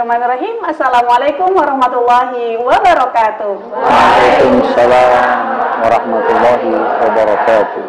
Bismillahirrahmanirrahim. Assalamualaikum warahmatullahi wabarakatuh. Waalaikumsalam warahmatullahi wabarakatuh.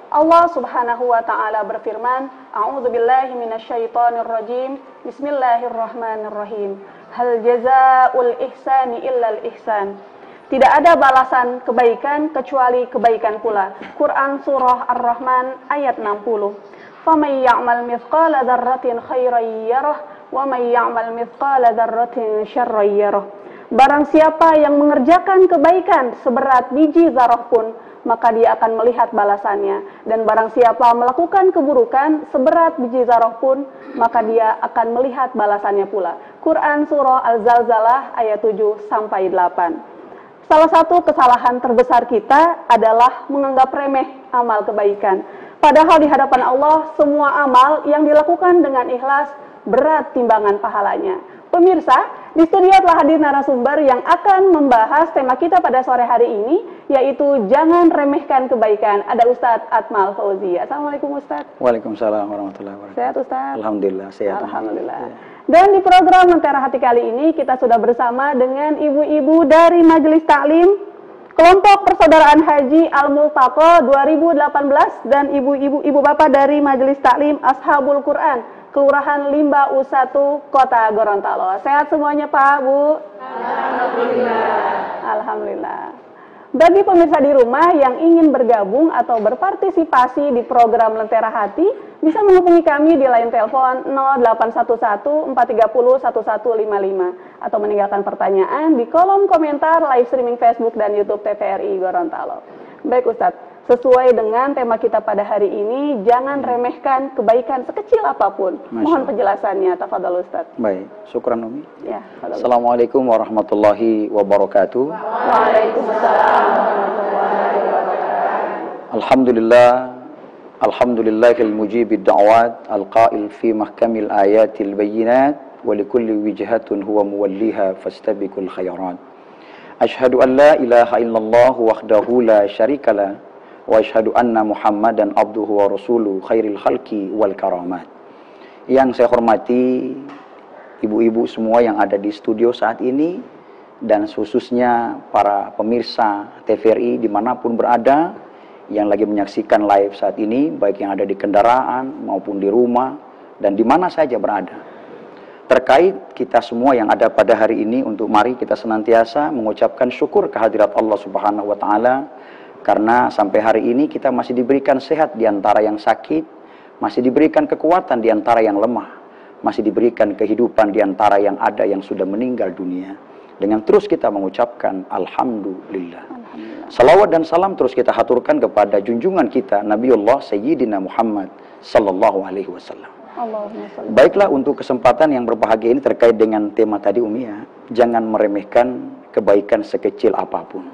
Allah Subhanahu wa taala berfirman, A'udzubillahi minasyaitonirrajim. Bismillahirrahmanirrahim. Hal jazaa'ul ihsani illal ihsan. Tidak ada balasan kebaikan kecuali kebaikan pula. Quran surah Ar-Rahman ayat 60. Faman ya'mal mithqala dzarratin khairan yarah wa may ya'mal mithqala dzarratin syarran yarah. Barang siapa yang mengerjakan kebaikan seberat biji zarah pun, maka dia akan melihat balasannya. Dan barang siapa melakukan keburukan seberat biji zarah pun, maka dia akan melihat balasannya pula. Quran surah Al-Zalzalah ayat 7 sampai 8. Salah satu kesalahan terbesar kita adalah menganggap remeh amal kebaikan. Padahal di hadapan Allah, semua amal yang dilakukan dengan ikhlas berat timbangan pahalanya. Pemirsa, di studio telah hadir narasumber yang akan membahas tema kita pada sore hari ini, yaitu jangan remehkan kebaikan. Ada Ustadz Atmal Fauzi. Assalamualaikum Ustadz. Waalaikumsalam warahmatullahi wabarakatuh. Sehat Ustadz? Alhamdulillah sehat. Alhamdulillah. Dan di program Lentera Hati kali ini kita sudah bersama dengan ibu-ibu dari Majelis Taklim Kelompok Persaudaraan Haji Al-Multaqo 2018 dan ibu bapak dari Majelis Taklim Ashabul Quran Kelurahan Limba U1 Kota Gorontalo. Sehat semuanya Pak, Bu? Alhamdulillah. Alhamdulillah. Bagi pemirsa di rumah yang ingin bergabung atau berpartisipasi di program Lentera Hati, bisa menghubungi kami di line telepon 0811 430 1155 atau meninggalkan pertanyaan di kolom komentar live streaming Facebook dan YouTube TVRI Gorontalo. Baik Ustadz, sesuai dengan tema kita pada hari ini, jangan remehkan kebaikan sekecil apapun. Mohon penjelasannya, tafadhol Ustadz. Baik, syukran Umi. Ya, Assalamualaikum warahmatullahi wabarakatuh. Waalaikumsalam warahmatullahi wabarakatuh. Alhamdulillah, alhamdulillahil mujibid da'wat, al-qail fi mahkamil ayatil bayyinat, wa likulli wijhatun huwa muwalliha fastabiqul khairat. Ashhadu an la ilaha illallah wahdahu la syarikalah wa ashhadu anna Muhammadan abduhu wa rasuluhu khairil khalqi wal karamat. Yang saya hormati ibu-ibu semua yang ada di studio saat ini, dan khususnya para pemirsa TVRI dimanapun berada yang lagi menyaksikan live saat ini, baik yang ada di kendaraan maupun di rumah dan di mana saja berada. Terkait kita semua yang ada pada hari ini, untuk mari kita senantiasa mengucapkan syukur kehadirat Allah Subhanahu wa taala, karena sampai hari ini kita masih diberikan sehat di antara yang sakit, masih diberikan kekuatan di antara yang lemah, masih diberikan kehidupan di antara yang ada yang sudah meninggal dunia. Dengan terus kita mengucapkan Alhamdulillah. Salawat dan salam terus kita haturkan kepada junjungan kita Nabiullah Sayyidina Muhammad Sallallahu Alaihi Wasallam. Baiklah, untuk kesempatan yang berbahagia ini terkait dengan tema tadi Umi ya, jangan meremehkan kebaikan sekecil apapun.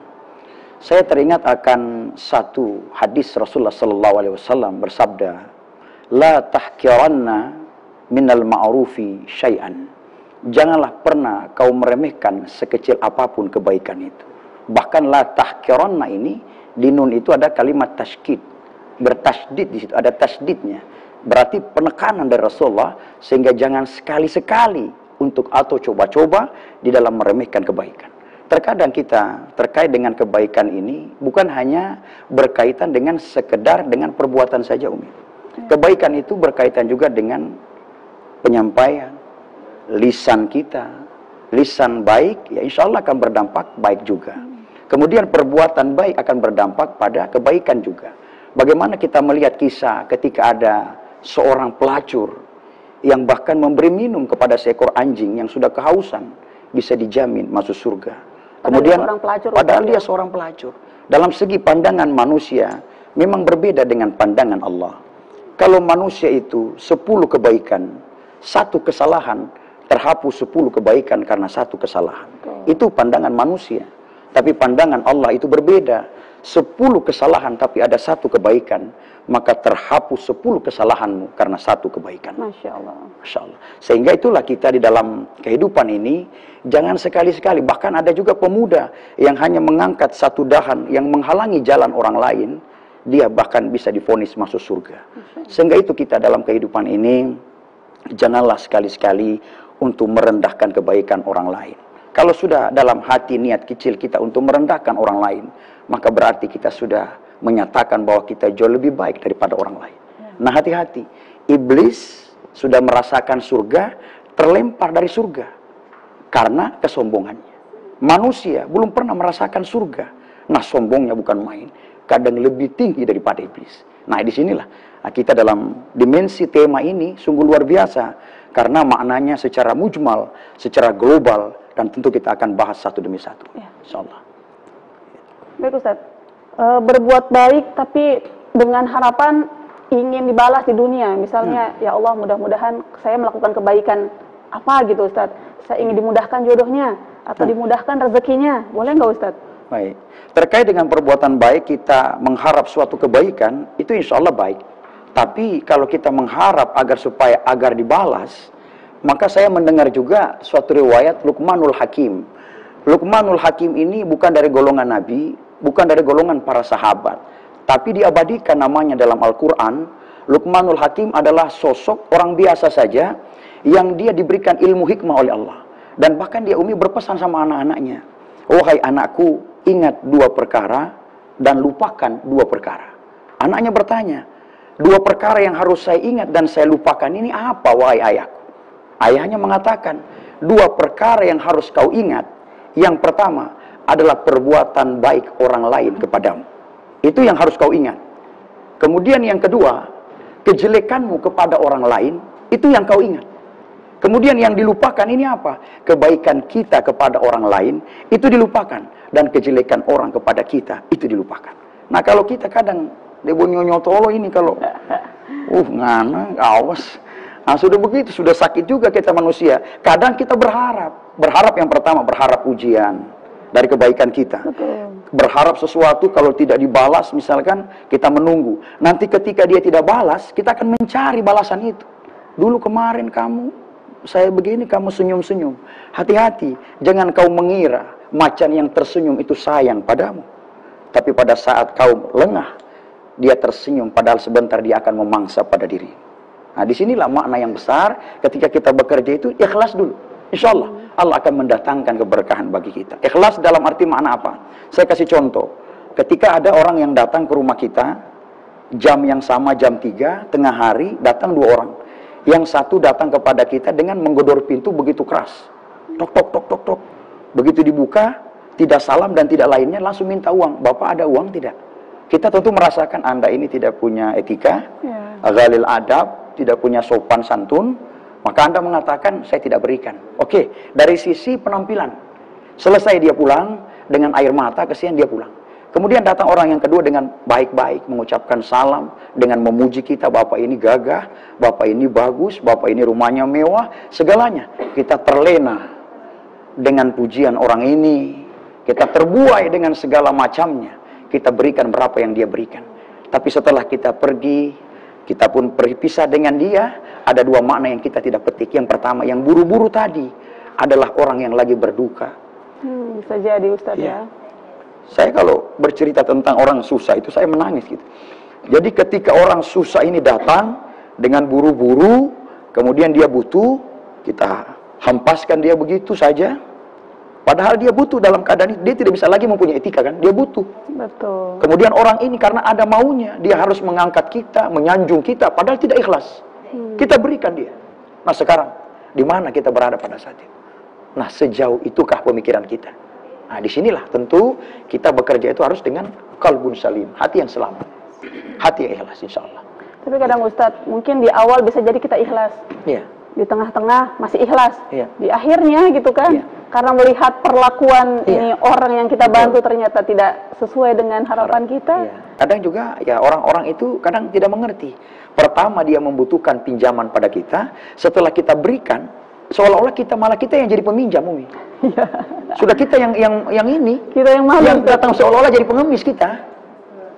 Saya teringat akan satu hadis Rasulullah Sallallahu Alaihi Wasallam bersabda, la tahkiranna minal ma'rufi syai'an. Janganlah pernah kau meremehkan sekecil apapun kebaikan itu. Bahkan la tahkiranna ini di nun itu ada kalimat tasydid, bertasydid di situ, ada tasydidnya. Berarti penekanan dari Rasulullah, sehingga jangan sekali-sekali untuk atau coba-coba di dalam meremehkan kebaikan. Terkadang kita terkait dengan kebaikan ini bukan hanya berkaitan dengan sekedar dengan perbuatan saja Umi. Kebaikan itu berkaitan juga dengan penyampaian, lisan kita, lisan baik, ya insya Allah akan berdampak baik juga. Kemudian perbuatan baik akan berdampak pada kebaikan juga. Bagaimana kita melihat kisah ketika ada seorang pelacur yang bahkan memberi minum kepada seekor anjing yang sudah kehausan, bisa dijamin masuk surga. Kemudian padahal dia seorang pelacur. Dalam segi pandangan manusia memang berbeda dengan pandangan Allah. Kalau manusia itu 10 kebaikan, 1 kesalahan, terhapus 10 kebaikan karena 1 kesalahan. Itu pandangan manusia. Tapi pandangan Allah itu berbeda. 10 kesalahan tapi ada 1 kebaikan, maka terhapus 10 kesalahanmu karena 1 kebaikan. Masya Allah. Masya Allah. Sehingga itulah kita di dalam kehidupan ini, jangan sekali-sekali, bahkan ada juga pemuda yang hanya mengangkat 1 dahan yang menghalangi jalan orang lain, dia bahkan bisa divonis masuk surga. Sehingga itu kita dalam kehidupan ini, janganlah sekali-sekali untuk merendahkan kebaikan orang lain. Kalau sudah dalam hati niat kecil kita untuk merendahkan orang lain, maka berarti kita sudah menyatakan bahwa kita jauh lebih baik daripada orang lain. Nah, hati-hati. Iblis sudah merasakan surga, terlempar dari surga karena kesombongannya. Manusia belum pernah merasakan surga. Nah, sombongnya bukan main. Kadang lebih tinggi daripada iblis. Nah, disinilah kita dalam dimensi tema ini sungguh luar biasa. Karena maknanya secara mujmal, secara global, dan tentu kita akan bahas satu demi satu. InsyaAllah. Baik Ustaz, berbuat baik tapi dengan harapan ingin dibalas di dunia. Misalnya, ya Allah mudah-mudahan saya melakukan kebaikan apa gitu Ustaz. Saya ingin dimudahkan jodohnya, atau dimudahkan rezekinya. Boleh nggak Ustaz? Baik. Terkait dengan perbuatan baik, kita mengharap suatu kebaikan, itu insya Allah baik. Tapi kalau kita mengharap agar dibalas, maka saya mendengar juga suatu riwayat Luqmanul Hakim. Luqmanul Hakim ini bukan dari golongan Nabi, bukan dari golongan para sahabat, tapi diabadikan namanya dalam Al-Quran. Luqmanul Hakim adalah sosok orang biasa saja yang dia diberikan ilmu hikmah oleh Allah. Dan bahkan dia berpesan sama anak-anaknya, "Wahai anakku, ingat 2 perkara dan lupakan 2 perkara." Anaknya bertanya, 2 perkara yang harus saya ingat dan saya lupakan ini apa, wahai ayahku? Ayahnya mengatakan, 2 perkara yang harus kau ingat. Yang pertama adalah perbuatan baik orang lain kepadamu. Itu yang harus kau ingat. Kemudian yang kedua, kejelekanmu kepada orang lain, itu yang kau ingat. Kemudian yang dilupakan ini apa? Kebaikan kita kepada orang lain, itu dilupakan. Dan kejelekan orang kepada kita, itu dilupakan. Nah, kalau kita kadang debo nyonyotolo ini kalau ngana awas. Nah, sudah begitu, sudah sakit juga kita manusia. Kadang kita berharap yang pertama berharap ujian dari kebaikan kita. Berharap sesuatu, kalau tidak dibalas misalkan kita menunggu. Nanti ketika dia tidak balas, kita akan mencari balasan itu. Dulu kemarin saya begini, kamu senyum-senyum. Hati-hati, jangan kau mengira macan yang tersenyum itu sayang padamu. Tapi pada saat kau lengah, dia tersenyum, padahal sebentar dia akan memangsa pada diri. Nah, disinilah makna yang besar ketika kita bekerja itu, ikhlas dulu. Insya Allah, Allah akan mendatangkan keberkahan bagi kita. Ikhlas dalam arti makna apa? Saya kasih contoh. Ketika ada orang yang datang ke rumah kita, jam yang sama, jam 3, tengah hari, datang 2 orang. Yang satu datang kepada kita dengan menggedor pintu begitu keras. Tok, tok, tok, tok, tok. Begitu dibuka, tidak salam dan tidak lainnya, langsung minta uang. Bapak ada uang tidak? Kita tentu merasakan Anda ini tidak punya etika, ghalil adab, tidak punya sopan santun. Maka Anda mengatakan, saya tidak berikan. Oke, dari sisi penampilan. Selesai dia pulang, dengan air mata, kesian dia pulang. Kemudian datang orang yang kedua dengan baik-baik, mengucapkan salam, dengan memuji kita, Bapak ini gagah, Bapak ini bagus, Bapak ini rumahnya mewah, segalanya. Kita terlena dengan pujian orang ini, kita terbuai dengan segala macamnya, kita berikan berapa yang dia berikan. Tapi setelah kita pergi, kita pun berpisah dengan dia, ada 2 makna yang kita tidak petik. Yang pertama, yang buru-buru tadi, adalah orang yang lagi berduka. Bisa jadi Ustaz ya. Saya kalau bercerita tentang orang susah itu saya menangis gitu. Jadi ketika orang susah ini datang dengan buru-buru, kemudian dia butuh, kita hempaskan dia begitu saja. Padahal dia butuh dalam keadaan itu, dia tidak bisa lagi mempunyai etika kan, dia butuh. Betul. Kemudian orang ini karena ada maunya, dia harus mengangkat kita, menyanjung kita, padahal tidak ikhlas. Kita berikan dia. Nah sekarang, di mana kita berada pada saat itu? Nah sejauh itukah pemikiran kita? Nah, disinilah tentu kita bekerja itu harus dengan qalbun salim, hati yang selamat, hati yang ikhlas, insya Allah. Tapi kadang Ustadz, mungkin di awal bisa jadi kita ikhlas, di tengah-tengah masih ikhlas, di akhirnya gitu kan, karena melihat perlakuan ini orang yang kita bantu ternyata tidak sesuai dengan harapan kita. Kadang juga ya orang-orang itu kadang tidak mengerti. Pertama dia membutuhkan pinjaman pada kita, setelah kita berikan, seolah-olah malah kita yang jadi peminjam, Umi. Sudah kita yang ini, kita yang malu, yang datang seolah-olah jadi pengemis kita.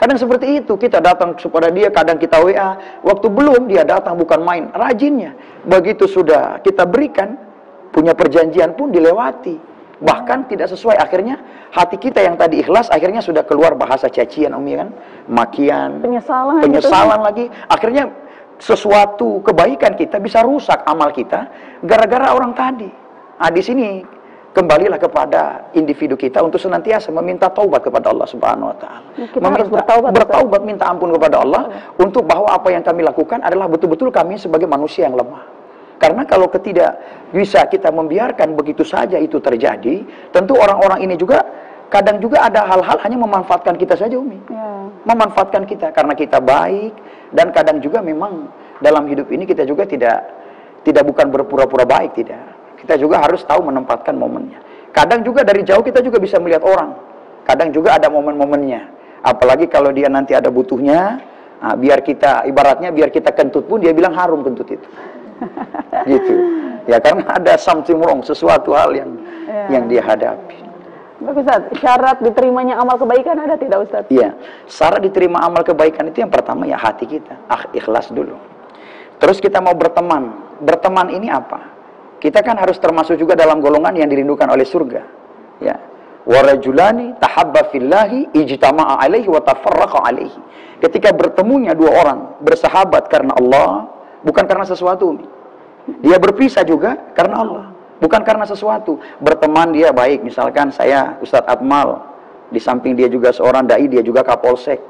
Kadang seperti itu, kita datang kepada dia, kadang kita WA, waktu belum dia datang bukan main, rajinnya. Begitu sudah kita berikan, punya perjanjian pun dilewati. Bahkan tidak sesuai, akhirnya hati kita yang tadi ikhlas, akhirnya sudah keluar bahasa cacian Umi kan, makian, penyesalan lagi. Akhirnya sesuatu kebaikan kita bisa rusak amal kita gara-gara orang tadi. Nah, di sini kembalilah kepada individu kita untuk senantiasa meminta taubat kepada Allah Subhanahu wa taala. Bertaubat, minta ampun kepada Allah untuk bahwa apa yang kami lakukan adalah betul-betul kami sebagai manusia yang lemah. Karena kalau tidak bisa kita membiarkan begitu saja itu terjadi, tentu orang-orang ini juga kadang juga ada hal-hal hanya memanfaatkan kita saja, Umi. Ya. Memanfaatkan kita karena kita baik, dan kadang juga memang dalam hidup ini kita juga tidak bukan berpura-pura baik, tidak. Kita juga harus tahu menempatkan momennya. Kadang juga dari jauh kita juga bisa melihat orang. Kadang juga ada momen-momennya. Apalagi kalau dia nanti ada butuhnya, nah, biar kita kentut pun dia bilang harum kentut itu. Gitu. Ya karena ada something wrong, sesuatu hal yang dia hadapi. Baik Ustaz, syarat diterimanya amal kebaikan ada tidak Ustaz? Iya, syarat diterima amal kebaikan itu yang pertama ya hati kita, ikhlas dulu. Terus kita mau berteman. Berteman ini apa? Kita kan harus termasuk juga dalam golongan yang dirindukan oleh surga. Ya. Wa rajulani tahabba fillahi ijtama'a alaihi wa tafarraqa alaihi. Ketika bertemunya dua orang bersahabat karena Allah, bukan karena sesuatu. Dia berpisah juga karena Allah, bukan karena sesuatu. Berteman dia baik, misalkan saya Ustadz Akmal, di samping dia juga seorang dai, dia juga kapolsek.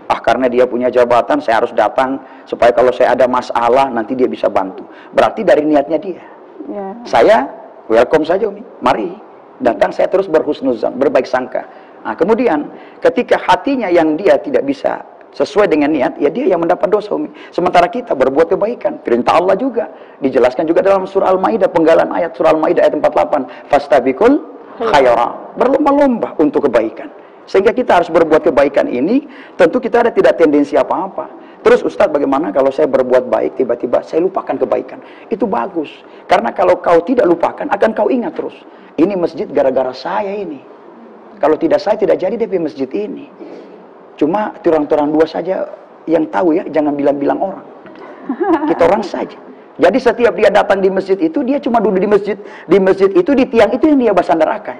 Karena dia punya jabatan, saya harus datang supaya kalau saya ada masalah nanti dia bisa bantu. Berarti dari niatnya dia. Ya. Saya welcome saja, Umi. Mari datang, saya terus berhusnuzan, berbaik sangka. Nah, kemudian ketika hatinya yang dia tidak bisa sesuai dengan niat, ya dia yang mendapat dosa, Umi. Sementara kita berbuat kebaikan. Perintah Allah juga dijelaskan juga dalam surah Al-Maidah, penggalan ayat surah Al-Maidah ayat 48. Fastabiqul khairat. Berlomba-lomba untuk kebaikan. Sehingga kita harus berbuat kebaikan ini, tentu kita tidak tendensi apa-apa. Terus Ustadz, bagaimana kalau saya berbuat baik, tiba-tiba saya lupakan kebaikan? Itu bagus. Karena kalau kau tidak lupakan, akan kau ingat terus. Ini masjid gara-gara saya ini. Kalau tidak saya, tidak jadi DP masjid ini. Cuma orang-orang dua saja yang tahu ya, jangan bilang-bilang orang. Kita orang saja. Jadi setiap dia datang di masjid itu, dia cuma duduk di masjid. Di masjid itu, di tiang itu yang dia bersandarakan.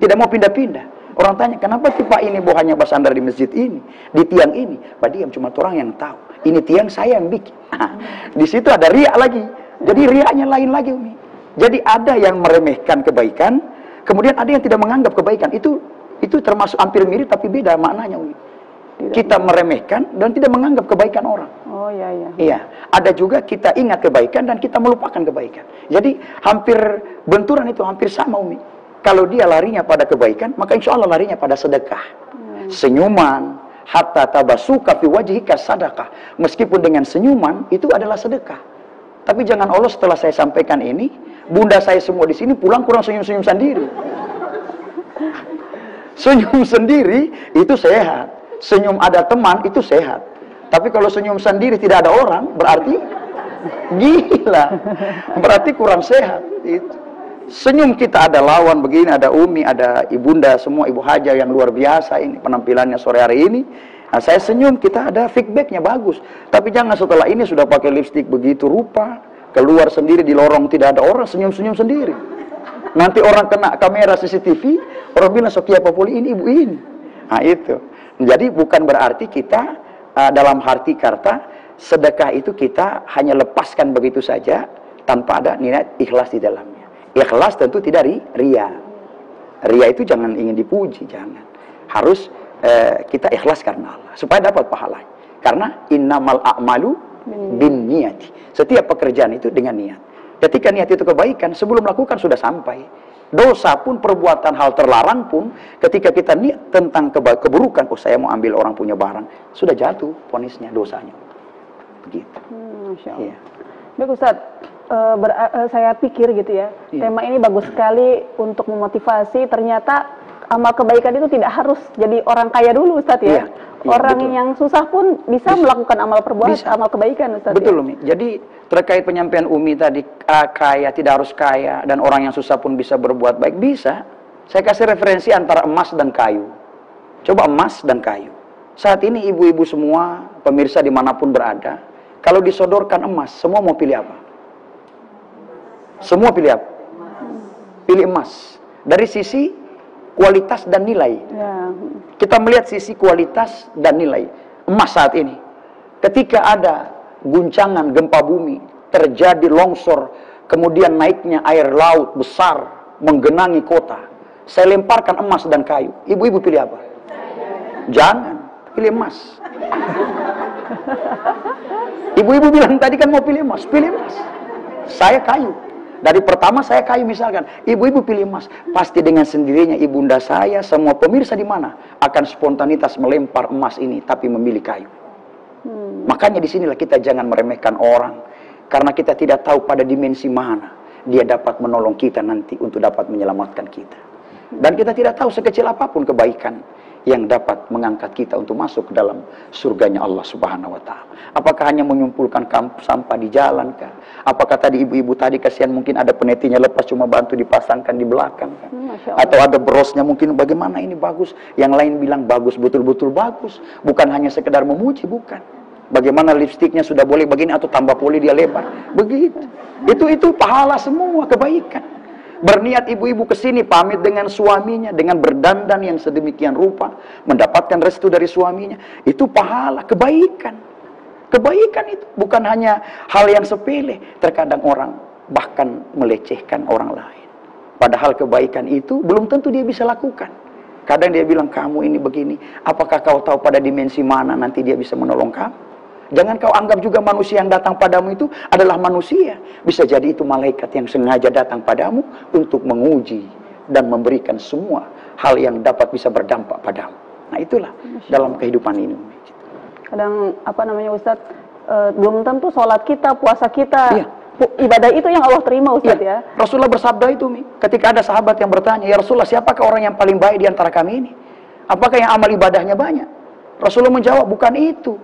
Tidak mau pindah-pindah. Orang tanya, kenapa sih Pak ini hanya bersandar di masjid ini, di tiang ini? Pak diam, cuma orang yang tahu. Ini tiang saya yang bikin. Di situ ada riak lagi. Jadi riaknya lain lagi, Umi. Jadi ada yang meremehkan kebaikan, kemudian ada yang tidak menganggap kebaikan. Itu termasuk hampir mirip tapi beda maknanya, Umi. Kita meremehkan dan tidak menganggap kebaikan orang. Oh iya, iya. Iya, ada juga kita ingat kebaikan dan kita melupakan kebaikan. Jadi hampir benturan itu hampir sama, Umi. Kalau dia larinya pada kebaikan, maka insya Allah larinya pada sedekah. Senyuman, hatta tabasuka fi wajhika sadaqah. Meskipun dengan senyuman, itu adalah sedekah. Tapi jangan Allah setelah saya sampaikan ini, bunda saya semua di sini pulang kurang senyum-senyum sendiri. Senyum sendiri, itu sehat. Senyum ada teman, itu sehat. Tapi kalau senyum sendiri tidak ada orang, berarti gila. Berarti kurang sehat. Itu. Senyum kita ada lawan begini, ada Umi, ada ibunda, semua Ibu Haja yang luar biasa ini penampilannya sore hari ini. Nah, saya senyum, kita ada feedbacknya bagus. Tapi jangan setelah ini sudah pakai lipstik begitu rupa, keluar sendiri di lorong tidak ada orang, senyum-senyum sendiri. Nanti orang kena kamera CCTV, orang bilang Sokia Papuli ini ibu ini. Nah itu. Jadi bukan berarti kita dalam arti kata sedekah itu kita hanya lepaskan begitu saja tanpa ada niat ikhlas di dalamnya. Ikhlas tentu tidak ria. Ria itu jangan ingin dipuji, jangan. Harus kita ikhlas karena Allah supaya dapat pahala. Karena innamal a'malu binniyati. Setiap pekerjaan itu dengan niat. Ketika niat itu kebaikan, sebelum melakukan sudah sampai. Dosa pun, perbuatan hal terlarang pun, ketika kita niat tentang keburukan, oh saya mau ambil orang punya barang, sudah jatuh vonisnya, dosanya. Begitu. Masya Allah. Iya. Baik Ustaz. Saya pikir gitu ya, tema ini bagus sekali untuk memotivasi. Ternyata amal kebaikan itu tidak harus jadi orang kaya dulu, Ustaz ya. Orang betul. Yang susah pun bisa melakukan amal amal kebaikan, Ustaz. Betul, Umi. Jadi terkait penyampaian Umi tadi, kaya tidak harus kaya dan orang yang susah pun bisa berbuat baik, bisa. Saya kasih referensi antara emas dan kayu. Coba emas dan kayu. Saat ini ibu-ibu semua, pemirsa dimanapun berada, kalau disodorkan emas, semua mau pilih apa? Semua pilih apa? Pilih emas. dari sisi kualitas dan nilai. Ya. Kita melihat sisi kualitas dan nilai emas saat ini. Ketika ada guncangan gempa bumi, terjadi longsor, kemudian naiknya air laut besar menggenangi kota, saya lemparkan emas dan kayu. Ibu-ibu pilih apa? Jangan, pilih emas. Ibu-ibu bilang tadi kan mau pilih emas, pilih emas. Saya kayu. Dari pertama saya kayu misalkan, ibu-ibu pilih emas. Pasti dengan sendirinya ibunda saya, semua pemirsa di mana akan spontanitas melempar emas ini, tapi memilih kayu. Makanya disinilah kita jangan meremehkan orang, karena kita tidak tahu pada dimensi mana dia dapat menolong kita nanti untuk dapat menyelamatkan kita. Dan kita tidak tahu sekecil apapun kebaikan yang dapat mengangkat kita untuk masuk ke dalam surganya Allah Subhanahu wa Ta'ala. Apakah hanya mengumpulkan sampah di jalan kah? Apakah tadi ibu-ibu tadi kasihan mungkin ada penetinya lepas cuma bantu dipasangkan di belakang kan? Atau ada brosnya mungkin bagaimana ini bagus, yang lain bilang bagus, betul-betul bagus, bukan hanya sekedar memuji, bukan. Bagaimana lipstiknya sudah boleh begini atau tambah poli dia lebar, begitu. Itu pahala semua kebaikan. Berniat ibu-ibu ke sini pamit dengan suaminya dengan berdandan yang sedemikian rupa, mendapatkan restu dari suaminya, itu pahala, kebaikan. Kebaikan itu bukan hanya hal yang sepele. Terkadang orang bahkan melecehkan orang lain. Padahal kebaikan itu belum tentu dia bisa lakukan. Kadang dia bilang, kamu ini begini, apakah kau tahu pada dimensi mana nanti dia bisa menolong kamu? Jangan kau anggap juga manusia yang datang padamu itu adalah manusia. Bisa jadi itu malaikat yang sengaja datang padamu untuk menguji dan memberikan semua hal yang dapat bisa berdampak padamu. Nah itulah dalam kehidupan ini. Kadang Ustadz, belum tentu sholat kita, puasa kita, ibadah itu yang Allah terima Ustadz ya. Rasulullah bersabda itu ketika ada sahabat yang bertanya, ya Rasulullah siapakah orang yang paling baik di antara kami ini? Apakah yang amal ibadahnya banyak? Rasulullah menjawab, bukan itu.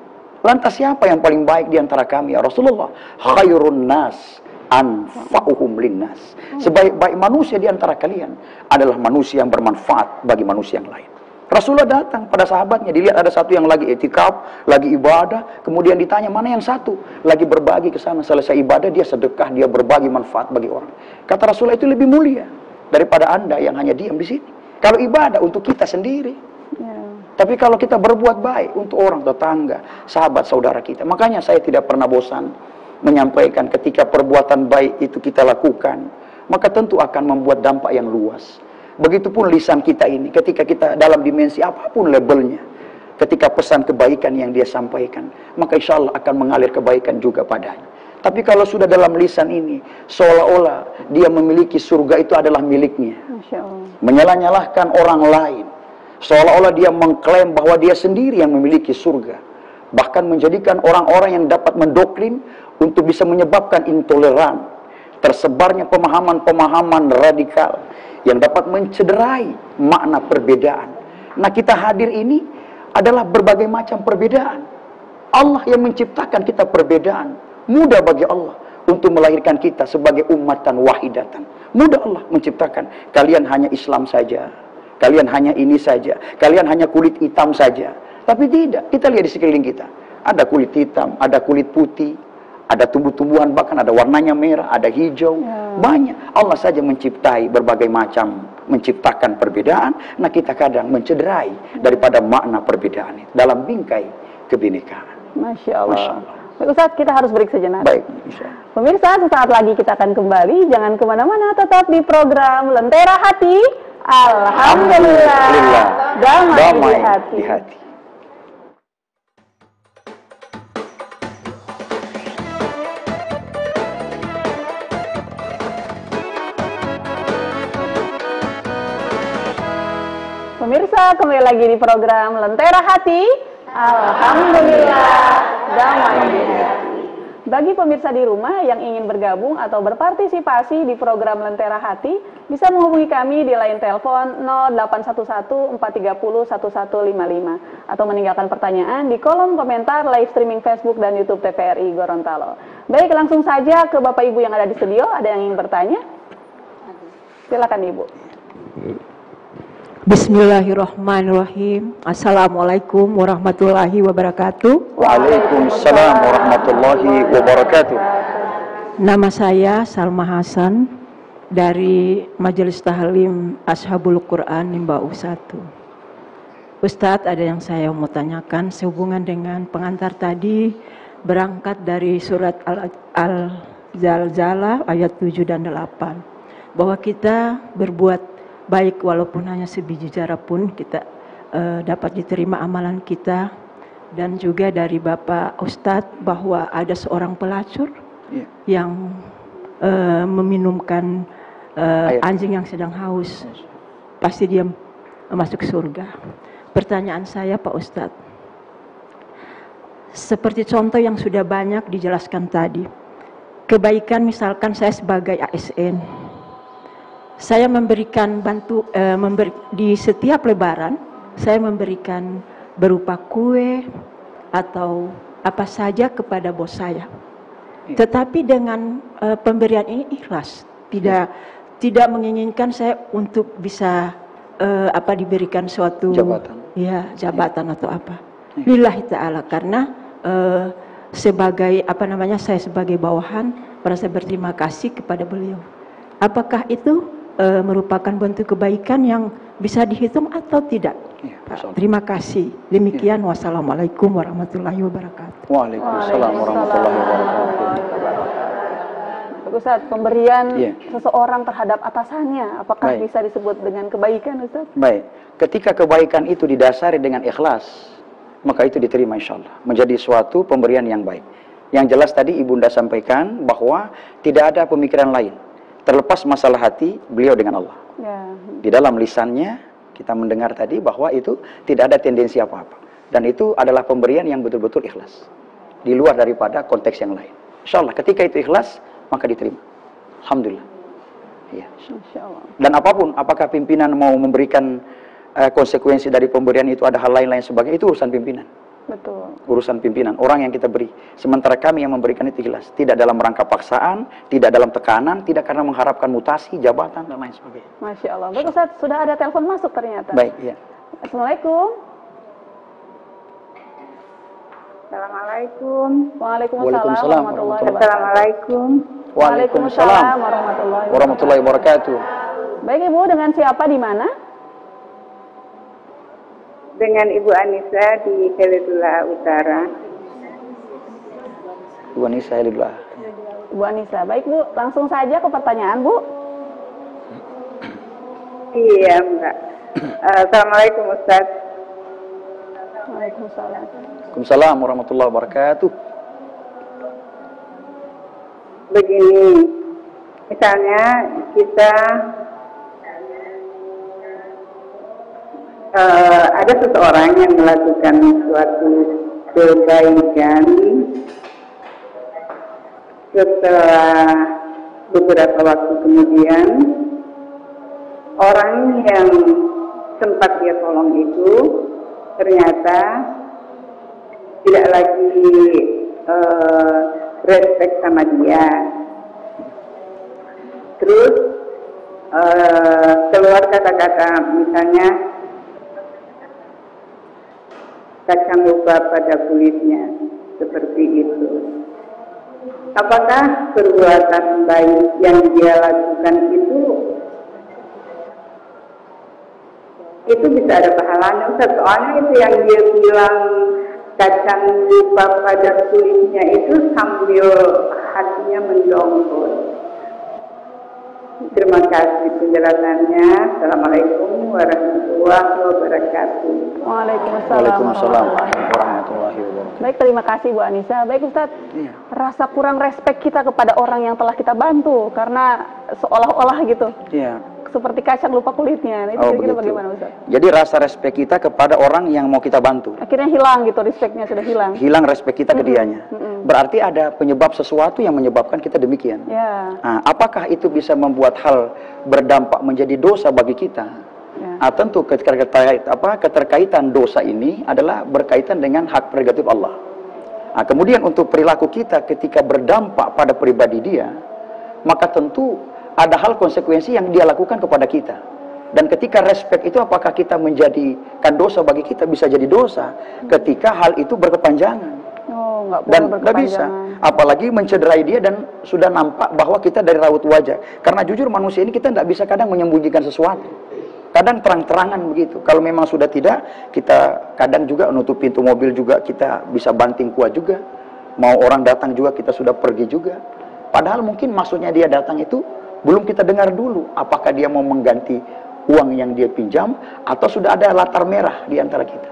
Lantas siapa yang paling baik di antara kami ya Rasulullah? Khairun nas anfa'uhum linnas. Sebaik-baik manusia di antara kalian adalah manusia yang bermanfaat bagi manusia yang lain. Rasulullah datang pada sahabatnya, dilihat ada satu yang lagi itikaf, lagi ibadah, kemudian ditanya mana yang satu lagi berbagi ke sana, selesai ibadah dia sedekah, dia berbagi manfaat bagi orang. Kata Rasulullah itu lebih mulia daripada Anda yang hanya diam di sini. Kalau ibadah untuk kita sendiri. Tapi kalau kita berbuat baik untuk orang tetangga, sahabat, saudara kita. Makanya saya tidak pernah bosan menyampaikan ketika perbuatan baik itu kita lakukan, maka tentu akan membuat dampak yang luas. Begitupun lisan kita ini, ketika kita dalam dimensi apapun labelnya, ketika pesan kebaikan yang dia sampaikan, maka insya Allah akan mengalir kebaikan juga padanya. Tapi kalau sudah dalam lisan ini, seolah-olah dia memiliki surga itu adalah miliknya. Menyalah-nyalahkan orang lain. Seolah-olah dia mengklaim bahwa dia sendiri yang memiliki surga. Bahkan menjadikan orang-orang yang dapat mendoktrin untuk bisa menyebabkan intoleran. Tersebarnya pemahaman-pemahaman radikal yang dapat mencederai makna perbedaan. Nah kita hadir ini adalah berbagai macam perbedaan. Allah yang menciptakan kita perbedaan. Mudah bagi Allah untuk melahirkan kita sebagai ummatan wahidatan. Mudah Allah menciptakan. Kalian hanya Islam saja. Kalian hanya ini saja. Kalian hanya kulit hitam saja. Tapi tidak. Kita lihat di sekeliling kita. Ada kulit hitam, ada kulit putih, ada tumbuh-tumbuhan, bahkan ada warnanya merah, ada hijau. Banyak. Allah saja menciptai berbagai macam, menciptakan perbedaan. Nah kita kadang mencederai daripada makna perbedaan itu dalam bingkai kebinekaan. Masya Allah. Ustaz, kita harus break sejenak. Baik. Pemirsa, sesaat lagi kita akan kembali. Jangan kemana-mana, tetap di program Lentera Hati. Alhamdulillah, damai di hati. Pemirsa, kembali lagi di program Lentera Hati. Alhamdulillah, damai di hati. Bagi pemirsa di rumah yang ingin bergabung atau berpartisipasi di program Lentera Hati, bisa menghubungi kami di line telepon 0811 430 1155 atau meninggalkan pertanyaan di kolom komentar live streaming Facebook dan YouTube TVRI Gorontalo. Baik, langsung saja ke Bapak Ibu yang ada di studio. Ada yang ingin bertanya? Silakan Ibu. Bismillahirrahmanirrahim. Assalamualaikum warahmatullahi wabarakatuh. Waalaikumsalam warahmatullahi wabarakatuh. Nama saya Salma Hasan dari Majelis Tahlim Ashabul Quran Nimbau 1. Ustadz, ada yang saya mau tanyakan sehubungan dengan pengantar tadi, berangkat dari surat Al-Zalzalah ayat 7 dan 8, bahwa kita berbuat baik walaupun hanya sebiji zarah pun kita dapat diterima amalan kita. Dan juga dari Bapak Ustadz bahwa ada seorang pelacur yang meminumkan anjing yang sedang haus, pasti dia masuk surga. Pertanyaan saya Pak Ustadz, seperti contoh yang sudah banyak dijelaskan tadi, kebaikan misalkan saya sebagai ASN, saya memberikan di setiap lebaran, saya memberikan berupa kue atau apa saja kepada bos saya. Tetapi dengan pemberian ini ikhlas, tidak menginginkan saya untuk bisa diberikan suatu jabatan atau apa. Lillahi ta'ala, karena sebagai saya sebagai bawahan merasa berterima kasih kepada beliau. Apakah itu merupakan bentuk kebaikan yang bisa dihitung atau tidak? Terima kasih. Demikian, wassalamualaikum warahmatullahi wabarakatuh. Waalaikumsalam warahmatullahi wabarakatuh. Ustaz, pemberian seseorang terhadap atasannya, apakah bisa disebut dengan kebaikan, Ustaz? Baik, ketika kebaikan itu didasari dengan ikhlas, maka itu diterima insyaAllah, menjadi suatu pemberian yang baik. Yang jelas tadi Ibunda sampaikan bahwa tidak ada pemikiran lain, terlepas masalah hati beliau dengan Allah. Di dalam lisannya kita mendengar tadi bahwa itu tidak ada tendensi apa-apa, dan itu adalah pemberian yang betul-betul ikhlas, di luar daripada konteks yang lain. InsyaAllah ketika itu ikhlas, maka diterima. Alhamdulillah. Ya. Dan apapun, apakah pimpinan mau memberikan konsekuensi dari pemberian itu, ada hal lain-lain sebagainya, itu urusan pimpinan. Betul. Urusan pimpinan, orang yang kita beri. Sementara kami yang memberikan itu ikhlas, tidak dalam rangka paksaan, tidak dalam tekanan, tidak karena mengharapkan mutasi, jabatan, dan lain sebagainya. Masya Allah. Baik Ustaz, sudah ada telepon masuk ternyata. Baik, ya. Assalamualaikum. Assalamualaikum. Waalaikumsalam warahmatullahi wabarakatuh. Assalamualaikum. Waalaikumsalam warahmatullahi wabarakatuh. Baik Ibu, dengan siapa di mana? Dengan Ibu Anissa di Helidula Utara. Ibu Anissa Helidula. Ibu Anissa, baik Bu, langsung saja ke pertanyaan Bu. Iya Mbak. Assalamualaikum Ustaz. Waalaikumsalam. Waalaikumsalam warahmatullahi wabarakatuh. Begini, misalnya kita ada seseorang yang melakukan suatu kebaikan, setelah beberapa waktu kemudian orang yang sempat dia tolong itu ternyata tidak lagi respect sama dia. Terus keluar kata-kata misalnya kacang lupa pada kulitnya, seperti itu. Apakah perbuatan baik yang dia lakukan itu bisa ada pahalanya Ustaz? Soalnya itu yang dia bilang kacang lupa pada kulitnya itu sambil hatinya mendongkol. Terima kasih penjelasannya. Assalamualaikum warahmatullahi wabarakatuh. Waalaikumsalam warahmatullahi wabarakatuh. Baik, terima kasih Bu Anissa. Baik Ustaz, rasa kurang respect kita kepada orang yang telah kita bantu karena seolah-olah gitu. Iya. Seperti kacang lupa kulitnya. Nah, itu kira-kira bagaimana Ustaz? Jadi rasa respect kita kepada orang yang mau kita bantu, akhirnya hilang gitu, respectnya sudah hilang. Hilang respect kita ke dianya. Berarti ada penyebab sesuatu yang menyebabkan kita demikian. Nah, apakah itu bisa membuat hal berdampak menjadi dosa bagi kita? Tentu keterkaitan dosa ini adalah berkaitan dengan hak prerogatif Allah. Nah, kemudian untuk perilaku kita ketika berdampak pada pribadi dia, maka tentu ada hal konsekuensi yang dia lakukan kepada kita. Dan ketika respect itu apakah kita menjadikan dosa bagi kita, bisa jadi dosa ketika hal itu berkepanjangan. nggak Dan boleh nggak bisa. berkepanjangan. Apalagi mencederai dia dan sudah nampak bahwa kita dari raut wajah. Karena jujur manusia ini kita nggak bisa kadang menyembunyikan sesuatu. Kadang terang-terangan begitu. Kalau memang sudah tidak, kita kadang juga nutup pintu mobil juga, kita bisa banting kuat juga. Mau orang datang juga kita sudah pergi juga. Padahal mungkin maksudnya dia datang itu belum kita dengar dulu. Apakah dia mau mengganti uang yang dia pinjam atau sudah ada latar merah di antara kita.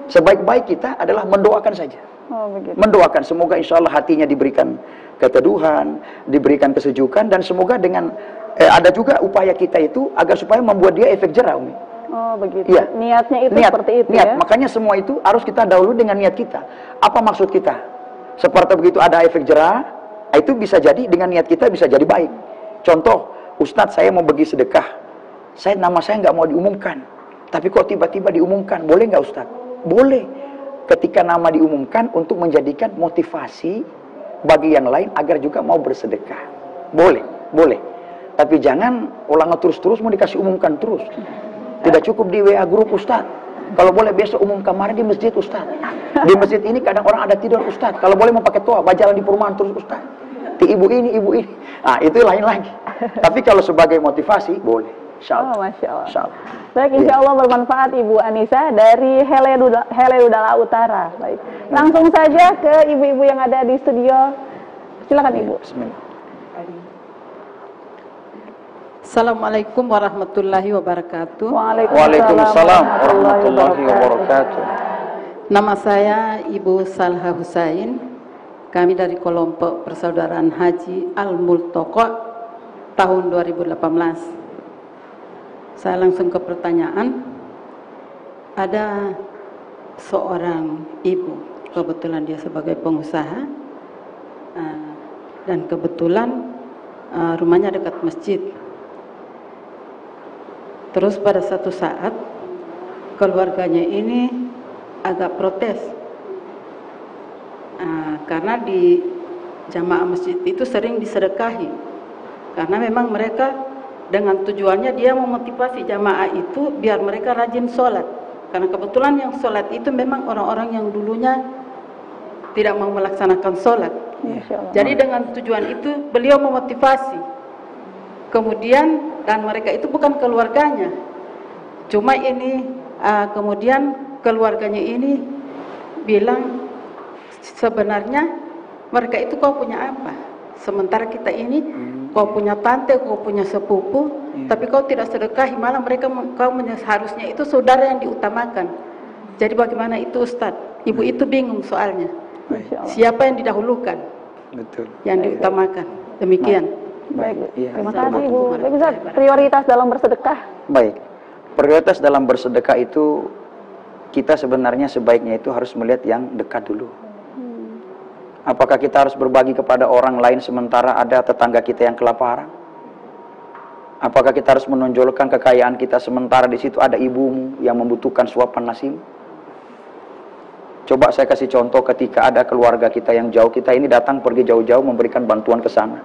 Sebaik-baik kita adalah mendoakan saja. Oh, begitu. Mendoakan semoga insya Allah hatinya diberikan keteduhan, diberikan kesejukan, dan semoga dengan ada juga upaya kita itu agar supaya membuat dia efek jerah, Umi. Oh, begitu. Iya. Niatnya itu Niat, seperti itu niat. ya. Makanya semua itu harus kita dahulu dengan niat kita. Apa maksud kita? Seperti begitu ada efek jerah, itu bisa jadi dengan niat kita bisa jadi baik. Contoh, Ustadz saya mau bagi sedekah. Nama saya nggak mau diumumkan. Tapi kok tiba-tiba diumumkan, boleh nggak Ustadz? Boleh. Ketika nama diumumkan untuk menjadikan motivasi bagi yang lain agar juga mau bersedekah. Boleh, boleh. Tapi jangan ulang terus-terus mau dikasih umumkan terus. Tidak cukup di WA grup Ustadz. Kalau boleh besok umum kamar di masjid Ustadz. Di masjid ini kadang orang ada tidur Ustadz. Kalau boleh mau pakai toa, jalan di perumahan terus Ustadz. Di ibu ini, ibu ini. Ah, itu lain lagi. Tapi kalau sebagai motivasi, boleh. Oh, Masya Allah. Insya Allah. Baik, insya Allah bermanfaat Ibu Anissa dari Heleludala Utara. Baik, langsung saja ke ibu-ibu yang ada di studio. Silakan Ibu. Bismillah. Assalamualaikum warahmatullahi wabarakatuh. Waalaikumsalam warahmatullahi wabarakatuh. Nama saya Ibu Salha Husain. Kami dari kelompok Persaudaraan Haji Al-Multoko tahun 2018. Saya langsung ke pertanyaan. Ada seorang ibu, kebetulan dia sebagai pengusaha, dan kebetulan rumahnya dekat masjid. Terus pada satu saat keluarganya ini agak protes, karena di jamaah masjid itu sering disedekahi, karena memang mereka dengan tujuannya dia memotivasi jamaah itu biar mereka rajin sholat. Karena kebetulan yang sholat itu memang orang-orang yang dulunya tidak mau melaksanakan sholat. Jadi dengan tujuan itu beliau memotivasi. Kemudian dan mereka itu bukan keluarganya. Cuma ini kemudian keluarganya ini bilang sebenarnya mereka itu kau punya apa? Sementara kita ini kau punya tante, kau punya sepupu, tapi kau tidak sedekahi, malah mereka harusnya itu saudara yang diutamakan. Jadi bagaimana itu Ustadz? Ibu itu bingung soalnya. Siapa yang didahulukan? Betul. Yang diutamakan. Demikian. Baik. Iya. Terima kasih Ibu. Baik, Ustaz, prioritas dalam bersedekah. Baik. Prioritas dalam bersedekah itu kita sebenarnya sebaiknya itu harus melihat yang dekat dulu. Apakah kita harus berbagi kepada orang lain sementara ada tetangga kita yang kelaparan? Apakah kita harus menonjolkan kekayaan kita sementara di situ ada ibumu yang membutuhkan suapan nasimu? Coba saya kasih contoh ketika ada keluarga kita yang jauh, kita ini datang pergi jauh-jauh memberikan bantuan ke sana.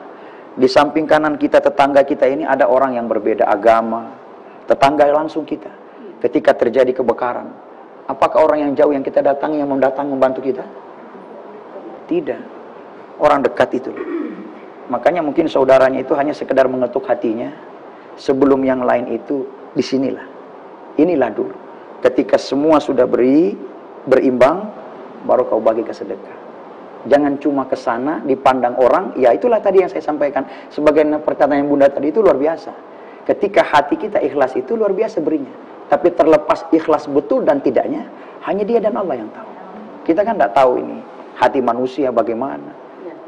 Di samping kanan kita, tetangga kita ini ada orang yang berbeda agama, tetangga langsung kita. Ketika terjadi kebakaran, apakah orang yang jauh yang kita datangi yang mendatang membantu kita? Tidak. Orang dekat itu. Makanya mungkin saudaranya itu hanya sekedar mengetuk hatinya. Sebelum yang lain itu, disinilah. Inilah dulu. Ketika semua sudah berimbang, baru kau bagi ke sedekah. Jangan cuma ke sana dipandang orang. Ya itulah tadi yang saya sampaikan. Sebagai perkataan Bunda tadi itu luar biasa. Ketika hati kita ikhlas itu luar biasa berinya. Tapi terlepas ikhlas betul dan tidaknya, hanya Dia dan Allah yang tahu. Kita kan tidak tahu ini hati manusia bagaimana.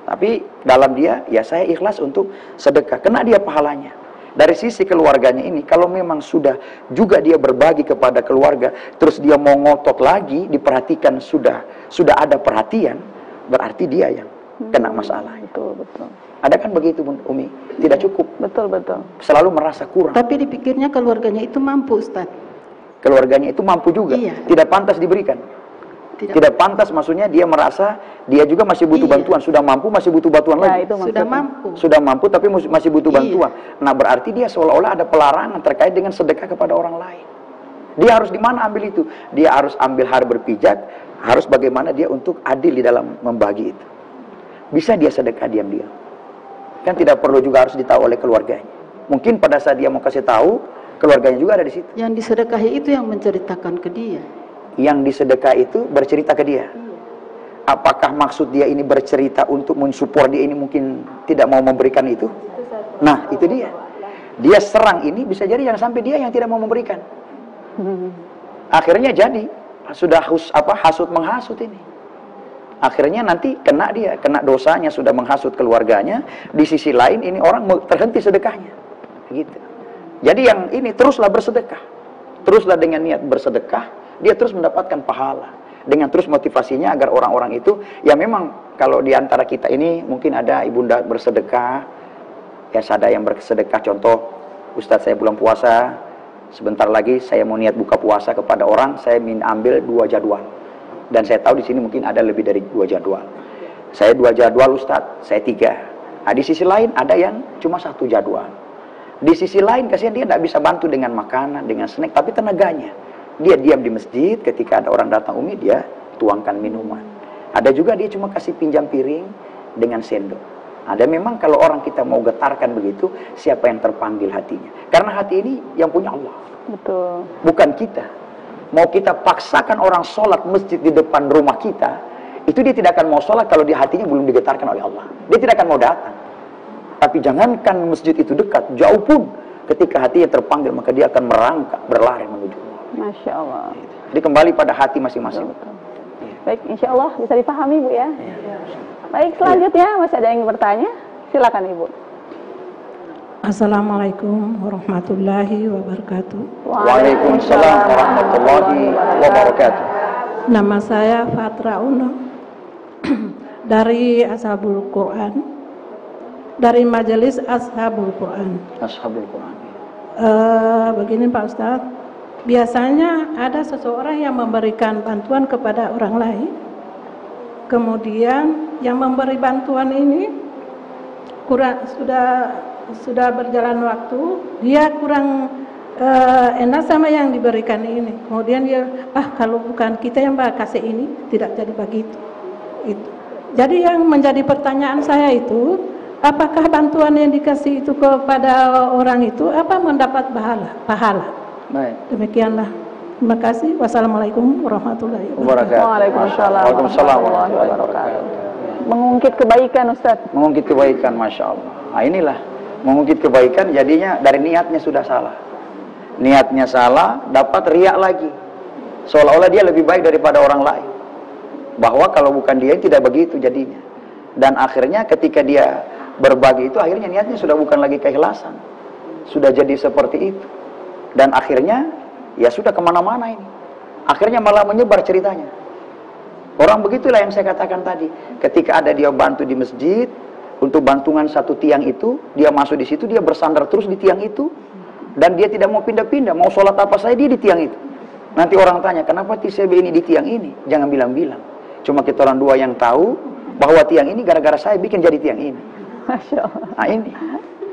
Tapi dalam dia, ya saya ikhlas untuk sedekah. Kena dia pahalanya. Dari sisi keluarganya ini, kalau memang sudah juga dia berbagi kepada keluarga, terus dia mau ngotot lagi, diperhatikan sudah ada perhatian, berarti dia yang kena masalah. Betul, betul. Ada kan begitu Umi? Tidak cukup. Betul, betul. Selalu merasa kurang. Tapi dipikirnya keluarganya itu mampu, Ustaz. Keluarganya itu mampu juga. Iya. Tidak pantas diberikan. Tidak pantas, maksudnya dia merasa dia juga masih butuh bantuan. Sudah mampu masih butuh bantuan lagi. Itu sudah mampu tapi masih butuh bantuan. Nah berarti dia seolah-olah ada pelarangan terkait dengan sedekah kepada orang lain. Dia harus di mana ambil itu? Dia harus ambil hari berpijak Harus bagaimana dia untuk adil di dalam membagi itu. Bisa dia sedekah diam-diam. Kan tidak perlu juga harus ditahu oleh keluarganya. Mungkin pada saat dia mau kasih tahu, keluarganya juga ada di situ. Yang disedekahi itu yang menceritakan ke dia. Yang disedekah itu bercerita ke dia. Apakah maksud dia ini bercerita untuk mensupport dia ini mungkin tidak mau memberikan itu? Nah, itu dia. Dia serang ini bisa jadi yang sampai dia yang tidak mau memberikan. Akhirnya jadi sudah hasut menghasut ini. Akhirnya nanti kena dia, kena dosanya sudah menghasut keluarganya. Di sisi lain ini orang terhenti sedekahnya. Gitu. Jadi yang ini teruslah bersedekah. Teruslah dengan niat bersedekah, dia terus mendapatkan pahala. Dengan terus motivasinya agar orang-orang itu, ya memang kalau di antara kita ini mungkin ada ibunda bersedekah, ya ada yang bersedekah, contoh, Ustadz saya bulan puasa, sebentar lagi saya mau niat buka puasa kepada orang, saya ambil 2 jadwal. Dan saya tahu di sini mungkin ada lebih dari 2 jadwal. Saya 2 jadwal Ustadz, saya 3. Nah, di sisi lain ada yang cuma 1 jadwal. Di sisi lain kasihan dia tidak bisa bantu dengan makanan, dengan snack, tapi tenaganya. Dia diam di masjid, ketika ada orang datang umi, dia tuangkan minuman. Ada juga dia cuma kasih pinjam piring dengan sendok. Ada memang kalau orang kita mau getarkan begitu, siapa yang terpanggil hatinya. Karena hati ini yang punya Allah. Betul. Bukan kita. Mau kita paksakan orang sholat masjid di depan rumah kita, itu dia tidak akan mau sholat kalau di hatinya belum digetarkan oleh Allah. Dia tidak akan mau datang. Tapi jangankan masjid itu dekat, jauh pun ketika hatinya terpanggil, maka dia akan merangkak, berlari menuju Allah. Masya Allah. Jadi kembali pada hati masing-masing. Baik, insya Allah bisa dipahami Bu ya. Baik, selanjutnya masih ada yang bertanya? Silakan Ibu. Assalamualaikum warahmatullahi wabarakatuh. Waalaikumsalam warahmatullahi wabarakatuh. Nama saya Fatra Uno dari Ashabul Quran, dari Majelis Ashabul Quran. Ashabul Quran. Begini Pak Ustadz, biasanya ada seseorang yang memberikan bantuan kepada orang lain, kemudian yang memberi bantuan ini sudah berjalan waktu, dia kurang enak sama yang diberikan ini. Kemudian dia, kalau bukan kita yang kasih ini, tidak jadi begitu. Itu. Jadi yang menjadi pertanyaan saya itu, apakah bantuan yang dikasih itu kepada orang itu mendapat pahala? Baik. Demikianlah. Terima kasih. Wassalamualaikum warahmatullahi wabarakatuh. Waalaikumsalam warahmatullahi wabarakatuh. Mengungkit kebaikan Ustaz. Mengungkit kebaikan, Masya Allah. Nah inilah, mengungkit kebaikan jadinya dari niatnya sudah salah. Niatnya salah, dapat riak lagi. Seolah-olah dia lebih baik daripada orang lain. Bahwa kalau bukan dia tidak begitu jadinya. Dan akhirnya ketika dia berbagi itu, akhirnya niatnya sudah bukan lagi keikhlasan. Sudah jadi seperti itu. Dan akhirnya, ya sudah kemana-mana ini. Akhirnya malah menyebar ceritanya. Orang begitulah yang saya katakan tadi. Ketika ada dia bantu di masjid, untuk bantungan 1 tiang itu, dia masuk di situ, dia bersandar terus di tiang itu. Dan dia tidak mau pindah-pindah, mau sholat apa saya dia di tiang itu. Nanti orang tanya, kenapa TCB ini di tiang ini? Jangan bilang-bilang. Cuma kita orang 2 yang tahu, bahwa tiang ini gara-gara saya bikin jadi tiang ini. Masya Allah. Nah ini.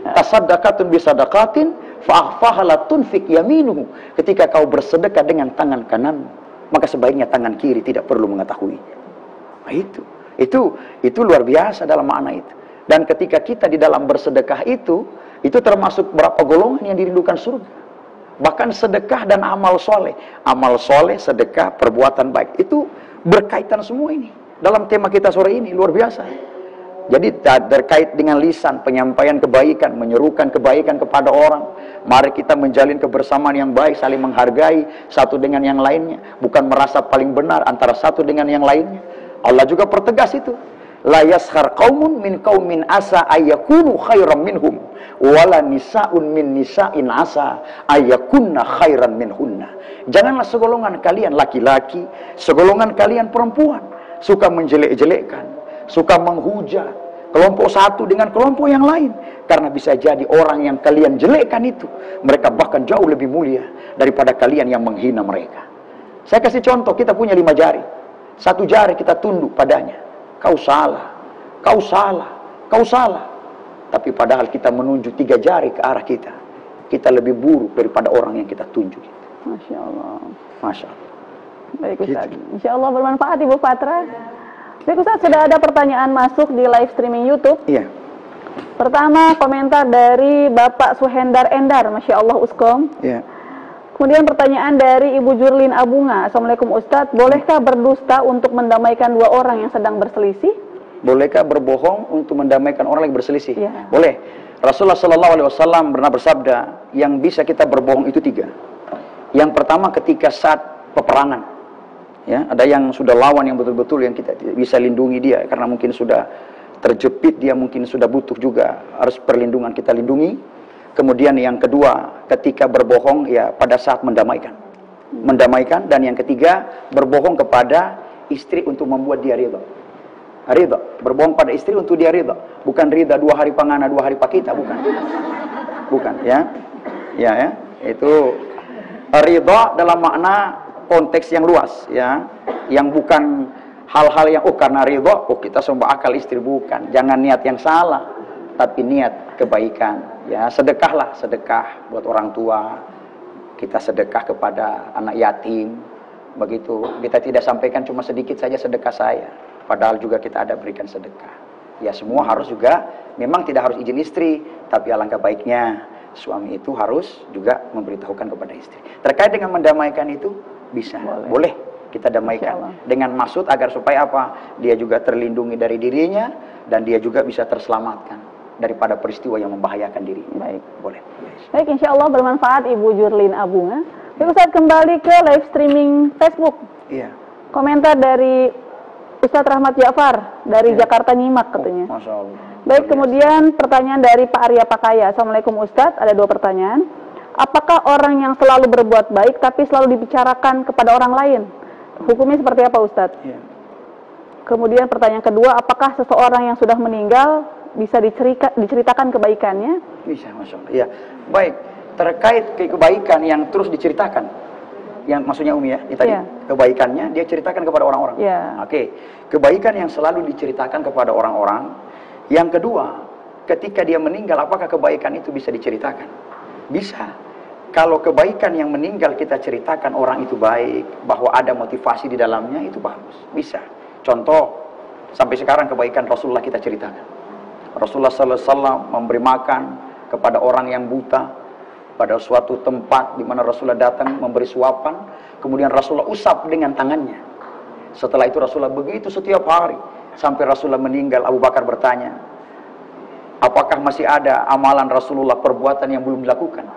Tasaddaqatun bisadaqatin fa'akhfaha la tunfik yaminuhu. Ketika kau bersedekah dengan tangan kanan, maka sebaiknya tangan kiri tidak perlu mengetahui. Nah itu luar biasa dalam makna itu. Dan ketika kita di dalam bersedekah itu termasuk berapa golongan yang dirindukan surga. Bahkan sedekah dan amal soleh. Amal soleh, sedekah, perbuatan baik. Itu berkaitan semua ini. Dalam tema kita sore ini, luar biasa. Jadi terkait dengan lisan, penyampaian kebaikan, menyerukan kebaikan kepada orang. Mari kita menjalin kebersamaan yang baik, saling menghargai satu dengan yang lainnya. Bukan merasa paling benar antara satu dengan yang lainnya. Allah juga pertegas itu. La yaskhar qaumun min qaumin asa ayyakunu khairan minhum wala nisaun min nisa'in asa ayyakunna khairan minhunna. Janganlah segolongan kalian laki-laki, segolongan kalian perempuan suka menjelek-jelekkan, suka menghujat kelompok satu dengan kelompok yang lain, karena bisa jadi orang yang kalian jelekkan itu mereka bahkan jauh lebih mulia daripada kalian yang menghina mereka. Saya kasih contoh, kita punya 5 jari, 1 jari kita tunduk padanya. Kau salah, kau salah, kau salah. Tapi padahal kita menunjuk 3 jari ke arah kita, kita lebih buruk daripada orang yang kita tunjuk. Masya Allah. Masya Allah. Baik Ustaz. Insya Allah bermanfaat Ibu Patra. Baik Ustaz, sudah ada pertanyaan masuk di live streaming YouTube. Iya. Pertama, komentar dari Bapak Suhendar Endar, Masya Allah Uskom. Iya. Kemudian pertanyaan dari Ibu Jurlin Abunga. Assalamualaikum Ustadz, bolehkah berdusta untuk mendamaikan dua orang yang sedang berselisih? Bolehkah berbohong untuk mendamaikan orang yang berselisih? Ya. Boleh. Rasulullah SAW pernah bersabda, yang bisa kita berbohong itu 3. Yang pertama ketika saat peperangan. Ya, ada yang sudah lawan yang betul-betul yang kita bisa lindungi dia karena mungkin sudah terjepit, dia mungkin sudah butuh juga harus perlindungan, kita lindungi. Kemudian yang kedua, ketika berbohong ya pada saat mendamaikan. Mendamaikan. Dan yang ketiga, berbohong kepada istri untuk membuat dia ridha. Ridha. Berbohong pada istri untuk dia ridha. Bukan ridha 2 hari pangana, 2 hari pakita, bukan. Bukan, ya. Ya. Itu ridha dalam makna konteks yang luas, ya. Yang bukan hal-hal yang, karena ridha, kita sembah akal istri, bukan. Jangan niat yang salah, tapi niat kebaikan. Ya, sedekahlah, sedekah buat orang tua. Kita sedekah kepada anak yatim. Begitu. Kita tidak sampaikan cuma sedikit saja sedekah saya. Padahal juga kita ada berikan sedekah. Ya, semua harus juga, memang tidak harus izin istri, tapi alangkah baiknya suami itu harus juga memberitahukan kepada istri. Terkait dengan mendamaikan itu bisa, boleh kita damaikan dengan maksud agar supaya apa? Dia juga terlindungi dari dirinya dan dia juga bisa terselamatkan daripada peristiwa yang membahayakan diri. Baik, boleh. Baik, insya Allah bermanfaat Ibu Jurlin Abunga. Baik Ustaz, kembali ke live streaming Facebook. Iya. Komentar dari Ustadz Rahmat Ja'far dari Jakarta Nyimak katanya. Masya Allah. Baik, kemudian pertanyaan dari Pak Arya Pakaya. Assalamualaikum Ustadz, ada 2 pertanyaan. Apakah orang yang selalu berbuat baik tapi selalu dibicarakan kepada orang lain? Hukumnya seperti apa Ustadz? Iya. Kemudian pertanyaan kedua, apakah seseorang yang sudah meninggal bisa diceritakan kebaikannya? Bisa, Masya Allah. Ya, baik. Terkait kebaikan yang terus diceritakan, yang maksudnya Umi ya, tadi kebaikannya dia ceritakan kepada orang-orang. Oke. Kebaikan yang selalu diceritakan kepada orang-orang. Yang kedua, ketika dia meninggal, apakah kebaikan itu bisa diceritakan? Bisa. Kalau kebaikan yang meninggal kita ceritakan orang itu baik, bahwa ada motivasi di dalamnya, itu bagus. Bisa. Contoh, sampai sekarang kebaikan Rasulullah kita ceritakan. Rasulullah SAW memberi makan kepada orang yang buta pada suatu tempat di mana Rasulullah datang memberi suapan, kemudian Rasulullah usap dengan tangannya. Setelah itu Rasulullah begitu setiap hari sampai Rasulullah meninggal. Abu Bakar bertanya, apakah masih ada amalan Rasulullah, perbuatan yang belum dilakukan?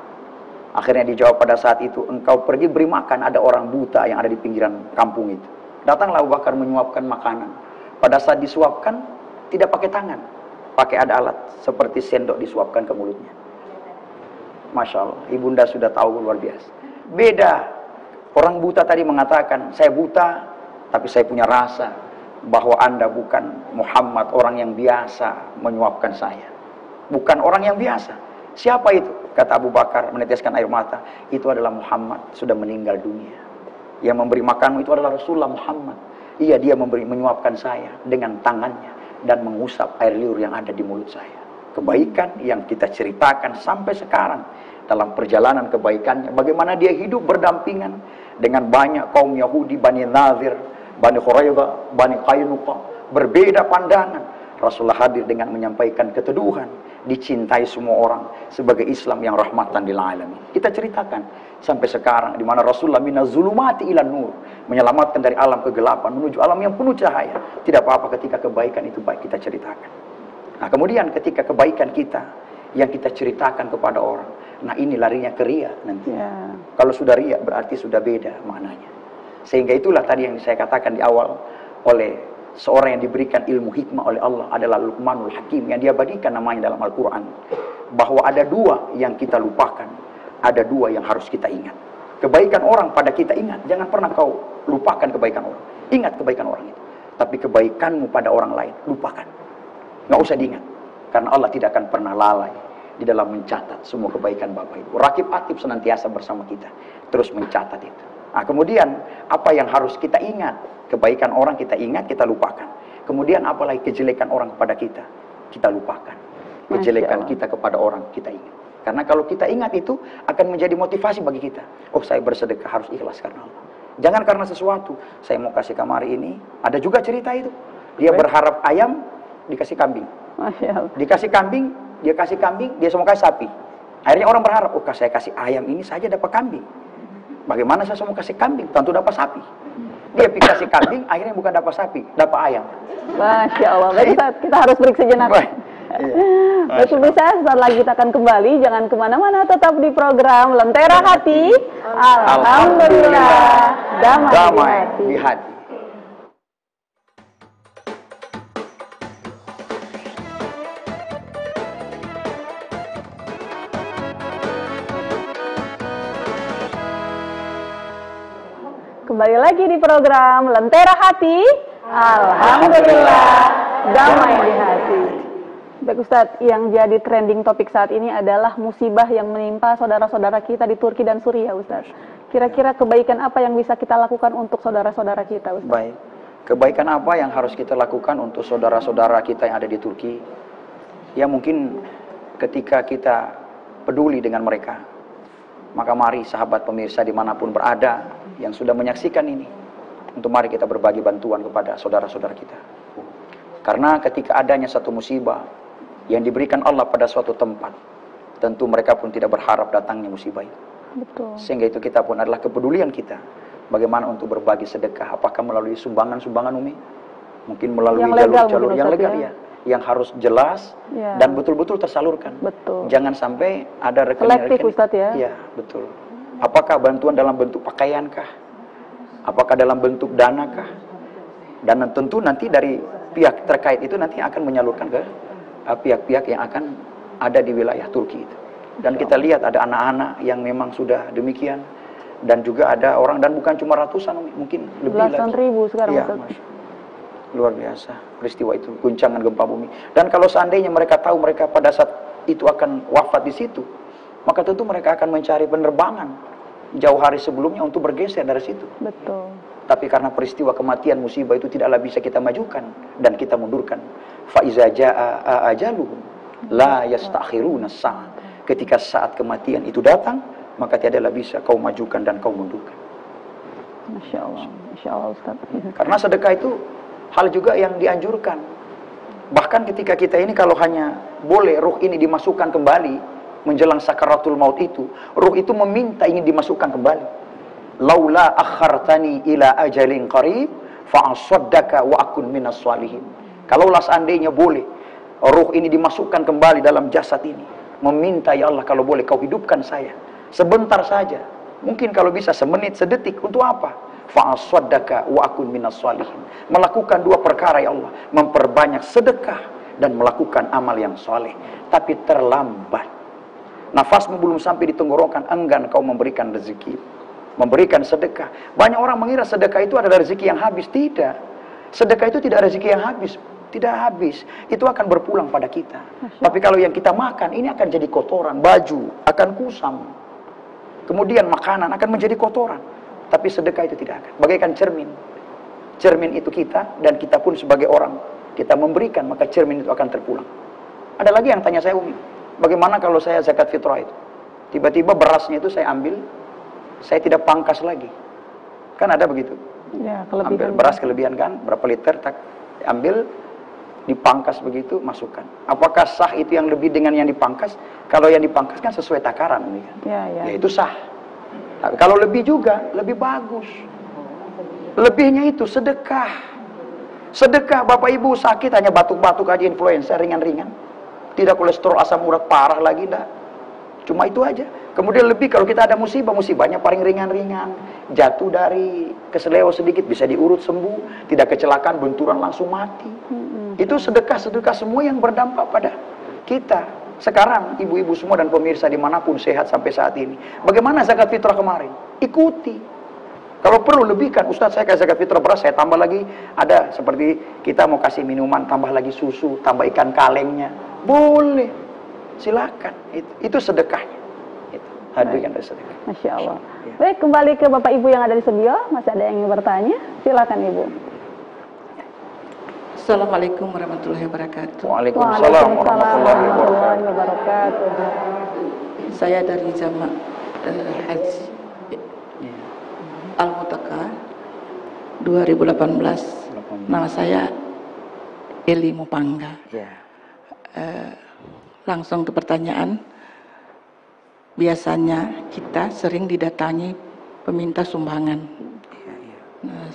Akhirnya dijawab pada saat itu, engkau pergi beri makan ada orang buta yang ada di pinggiran kampung itu. Datanglah Abu Bakar menyuapkan makanan. Pada saat disuapkan tidak pakai tangan, pakai ada alat seperti sendok disuapkan ke mulutnya. Masya Allah, ibunda sudah tahu luar biasa. Beda, orang buta tadi mengatakan, saya buta tapi saya punya rasa bahwa Anda bukan Muhammad, orang yang biasa menyuapkan saya. Bukan orang yang biasa. Siapa itu? Kata Abu Bakar meneteskan air mata, itu adalah Muhammad, sudah meninggal dunia. Yang memberi makanmu itu adalah Rasulullah Muhammad. Iya, dia menyuapkan saya dengan tangannya dan mengusap air liur yang ada di mulut saya. Kebaikan yang kita ceritakan sampai sekarang dalam perjalanan kebaikannya, bagaimana dia hidup berdampingan dengan banyak kaum Yahudi, Bani Nazir, Bani Quraidah, Bani Qainuqa, berbeda pandangan. Rasulullah hadir dengan menyampaikan keteduhan, dicintai semua orang sebagai Islam yang rahmatan lil alamin. Kita ceritakan sampai sekarang di mana Rasulullah minaz zulumati ilan nur, menyelamatkan dari alam kegelapan menuju alam yang penuh cahaya. Tidak apa-apa ketika kebaikan itu baik kita ceritakan. Nah, kemudian ketika kebaikan kita yang kita ceritakan kepada orang, nah ini larinya ke riya nanti. Kalau sudah riya berarti sudah beda maknanya. Sehingga itulah tadi yang saya katakan di awal, oleh seorang yang diberikan ilmu hikmah oleh Allah adalah Luqmanul Hakim, yang diabadikan namanya dalam Al-Quran, bahwa ada 2 yang kita lupakan, ada 2 yang harus kita ingat. Kebaikan orang pada kita ingat, jangan pernah kau lupakan kebaikan orang. Ingat kebaikan orang itu. Tapi kebaikanmu pada orang lain, lupakan. Nggak usah diingat. Karena Allah tidak akan pernah lalai di dalam mencatat semua kebaikan Bapak Ibu. Rakib-atib senantiasa bersama kita, terus mencatat itu. Nah, kemudian apa yang harus kita ingat? Kebaikan orang kita ingat, kita lupakan. Kemudian apalagi kejelekan orang kepada kita, kita lupakan. Kejelekan kita kepada orang, kita ingat. Karena kalau kita ingat itu akan menjadi motivasi bagi kita. Oh, saya bersedekah harus ikhlas karena Allah. Jangan karena sesuatu, saya mau kasih kamar ini, ada juga cerita itu. Dia berharap ayam, dikasih kambing. Masya Allah. Dikasih kambing, dia kasih kambing, dia semua kasih sapi. Akhirnya orang berharap, oh saya kasih ayam ini saja dapat kambing. Bagaimana saya semua kasih kambing, tentu dapat sapi. Dia kasih kambing, akhirnya bukan dapat sapi, dapat ayam. Masya Allah. Baik Ustaz, kita harus break sejenak. Baik pemirsa, sesaat lagi kita akan kembali. Jangan kemana-mana, tetap di program Lentera Hati. Alhamdulillah, damai di hati. Kembali lagi di program Lentera Hati. Alhamdulillah, damai di hati. Baik Ustadz, yang jadi trending topik saat ini adalah musibah yang menimpa saudara-saudara kita di Turki dan Suriah, Ustadz. Kira-kira kebaikan apa yang bisa kita lakukan untuk saudara-saudara kita, Ustadz? Baik, kebaikan apa yang harus kita lakukan untuk saudara-saudara kita yang ada di Turki? Ya mungkin ketika kita peduli dengan mereka, maka mari sahabat pemirsa dimanapun berada yang sudah menyaksikan ini, untuk mari kita berbagi bantuan kepada saudara-saudara kita. Karena ketika adanya satu musibah yang diberikan Allah pada suatu tempat, tentu mereka pun tidak berharap datangnya musibah itu. Betul. Sehingga itu kita pun adalah kepedulian kita, bagaimana untuk berbagi sedekah, apakah melalui sumbangan-sumbangan Umi? Mungkin melalui jalur-jalur yang legal ya, yang harus jelas dan betul-betul tersalurkan. Betul. Jangan sampai ada rekening-rekening. Selektif Ustadz ya. Iya, betul. Apakah bantuan dalam bentuk pakaiankah? Apakah dalam bentuk danakah? Dan tentu nanti dari pihak terkait itu nanti akan menyalurkan ke pihak-pihak yang akan ada di wilayah Turki itu. Dan kita lihat ada anak-anak yang memang sudah demikian, dan juga ada orang, dan bukan cuma ratusan, mungkin lebih belasan lagi. ribu sekarang Ya, luar biasa peristiwa itu, guncangan gempa bumi. Dan kalau seandainya mereka tahu mereka pada saat itu akan wafat di situ, maka tentu mereka akan mencari penerbangan jauh hari sebelumnya untuk bergeser dari situ. Betul. Tapi karena peristiwa kematian musibah itu tidaklah bisa kita majukan dan kita mundurkan. Fa iza jaa ajaluhum la yastakhiruna sa'at. Ketika saat kematian itu datang, maka tiadalah bisa kau majukan dan kau mundurkan. Masya Allah Ustaz. Karena sedekah itu hal juga yang dianjurkan. Bahkan ketika kita ini kalau hanya boleh ruh ini dimasukkan kembali menjelang sakaratul maut itu, ruh itu meminta ingin dimasukkan kembali. Laula akhartani ila ajalin qarib fa asaddaka wa akun minas shalihin. Kalaulah seandainya boleh ruh ini dimasukkan kembali dalam jasad ini, meminta ya Allah kalau boleh kau hidupkan saya sebentar saja. Mungkin kalau bisa semenit, sedetik, untuk apa? Fa asaddaka wa akun minas shalihin. Melakukan dua perkara ya Allah, memperbanyak sedekah dan melakukan amal yang soleh. Tapi terlambat, nafasmu belum sampai di tenggorokan, enggan kau memberikan rezeki, memberikan sedekah. Banyak orang mengira sedekah itu adalah rezeki yang habis. Tidak. Sedekah itu tidak rezeki yang habis. Tidak habis. Itu akan berpulang pada kita. Tapi kalau yang kita makan, ini akan jadi kotoran. Baju akan kusam. Kemudian makanan akan menjadi kotoran. Tapi sedekah itu tidak akan. Bagaikan cermin. Cermin itu kita, dan kita pun sebagai orang, kita memberikan, maka cermin itu akan terpulang. Ada lagi yang tanya saya, Umi, bagaimana kalau saya zakat fitrah itu? Tiba-tiba berasnya itu saya ambil, saya tidak pangkas lagi. Kan ada begitu. Ya, ambil beras kelebihan kan, berapa liter, tak ambil, dipangkas begitu, masukkan. Apakah sah itu yang lebih dengan yang dipangkas? Kalau yang dipangkas kan sesuai takaran, ini kan? Ya itu sah. Tapi kalau lebih juga, lebih bagus. Lebihnya itu sedekah. Sedekah, Bapak Ibu sakit hanya batuk-batuk aja, influenza ringan-ringan. Tidak kolesterol, asam urat parah lagi, enggak. Cuma itu aja. Kemudian lebih kalau kita ada musibah, musibahnya paling ringan-ringan. Jatuh dari keseleo sedikit, bisa diurut sembuh. Tidak kecelakaan, benturan langsung mati. Itu sedekah-sedekah semua yang berdampak pada kita. Sekarang ibu-ibu semua dan pemirsa dimanapun sehat sampai saat ini, bagaimana zakat fitrah kemarin? Ikuti. Kalau perlu lebihkan, Ustaz saya kasih zakat fitrah beras, saya tambah lagi, ada seperti kita mau kasih minuman, tambah lagi susu, tambah ikan kalengnya, boleh, silakan. Itu sedekahnya. Hadirkan dari sedekah. Masya Allah. Baik, kembali ke Bapak Ibu yang ada di studio, masih ada yang ingin bertanya? Silakan Ibu. Assalamualaikum warahmatullahi wabarakatuh. Waalaikumsalam warahmatullahi wabarakatuh. Saya dari jamaah haji. Al-Mutaka 2018. Nama saya Eli Mupangga. Langsung ke pertanyaan. Biasanya kita sering didatangi peminta sumbangan. Nah,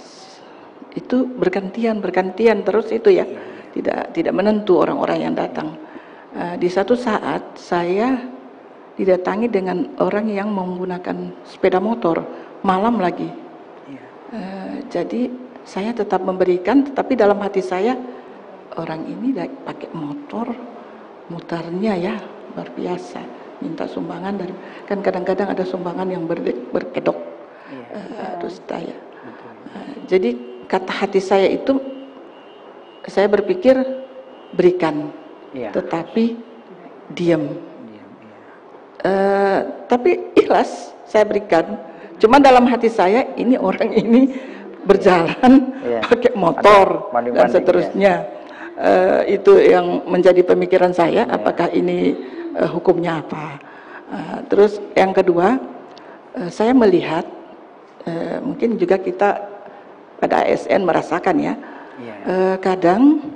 itu bergantian terus itu ya. Tidak menentu orang-orang yang datang. Di satu saat saya didatangi dengan orang yang menggunakan sepeda motor malam lagi. Jadi saya tetap memberikan, tetapi dalam hati saya orang ini pakai motor, mutarnya ya luar biasa, minta sumbangan dari, kan kadang-kadang ada sumbangan yang berkedok dusta ya. Jadi kata hati saya itu, saya berpikir berikan, tetapi diam. Tapi ikhlas saya berikan. Cuma dalam hati saya ini orang ini berjalan pakai motor dan seterusnya. Itu yang menjadi pemikiran saya. Apakah ini hukumnya apa? Terus yang kedua, saya melihat mungkin juga kita pada ASN merasakan ya. Kadang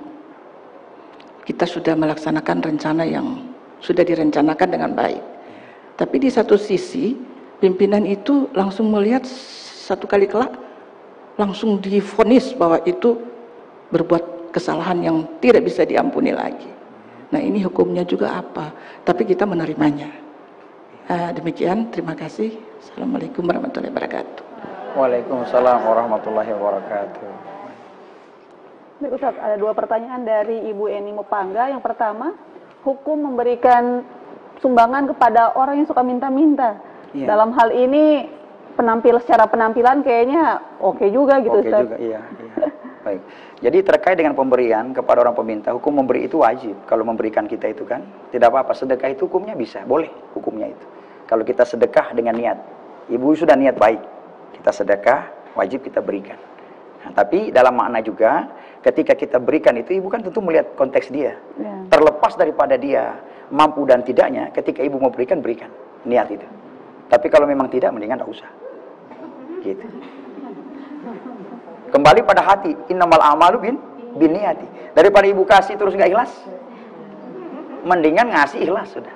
kita sudah melaksanakan rencana yang sudah direncanakan dengan baik. Tapi di satu sisi pimpinan itu langsung melihat satu kali kelak langsung divonis bahwa itu berbuat kesalahan yang tidak bisa diampuni lagi. Nah, ini hukumnya juga apa? Tapi kita menerimanya. Demikian, terima kasih. Assalamualaikum warahmatullahi wabarakatuh. Waalaikumsalam warahmatullahi wabarakatuh. Baik Ustaz, ada 2 pertanyaan dari Ibu Eni Mupangga. Yang pertama, hukum memberikan sumbangan kepada orang yang suka minta-minta. Dalam hal ini secara penampilan kayaknya oke juga gitu Ustaz. Oke juga, iya. Baik. Jadi terkait dengan pemberian kepada orang peminta, hukum memberi itu wajib. Kalau memberikan kita itu kan tidak apa-apa. Sedekah itu hukumnya bisa, boleh hukumnya itu. Kalau kita sedekah dengan niat, ibu sudah niat baik, kita sedekah wajib kita berikan. Nah, tapi dalam makna juga ketika kita berikan itu, ibu kan tentu melihat konteks dia. Terlepas daripada dia mampu dan tidaknya, ketika ibu mau berikan niat itu. Tapi kalau memang tidak, mendingan tidak usah. Gitu. Kembali pada hati, innamal a'malu binniyati. Daripada ibu kasih terus nggak ikhlas, mendingan ngasih ikhlas sudah.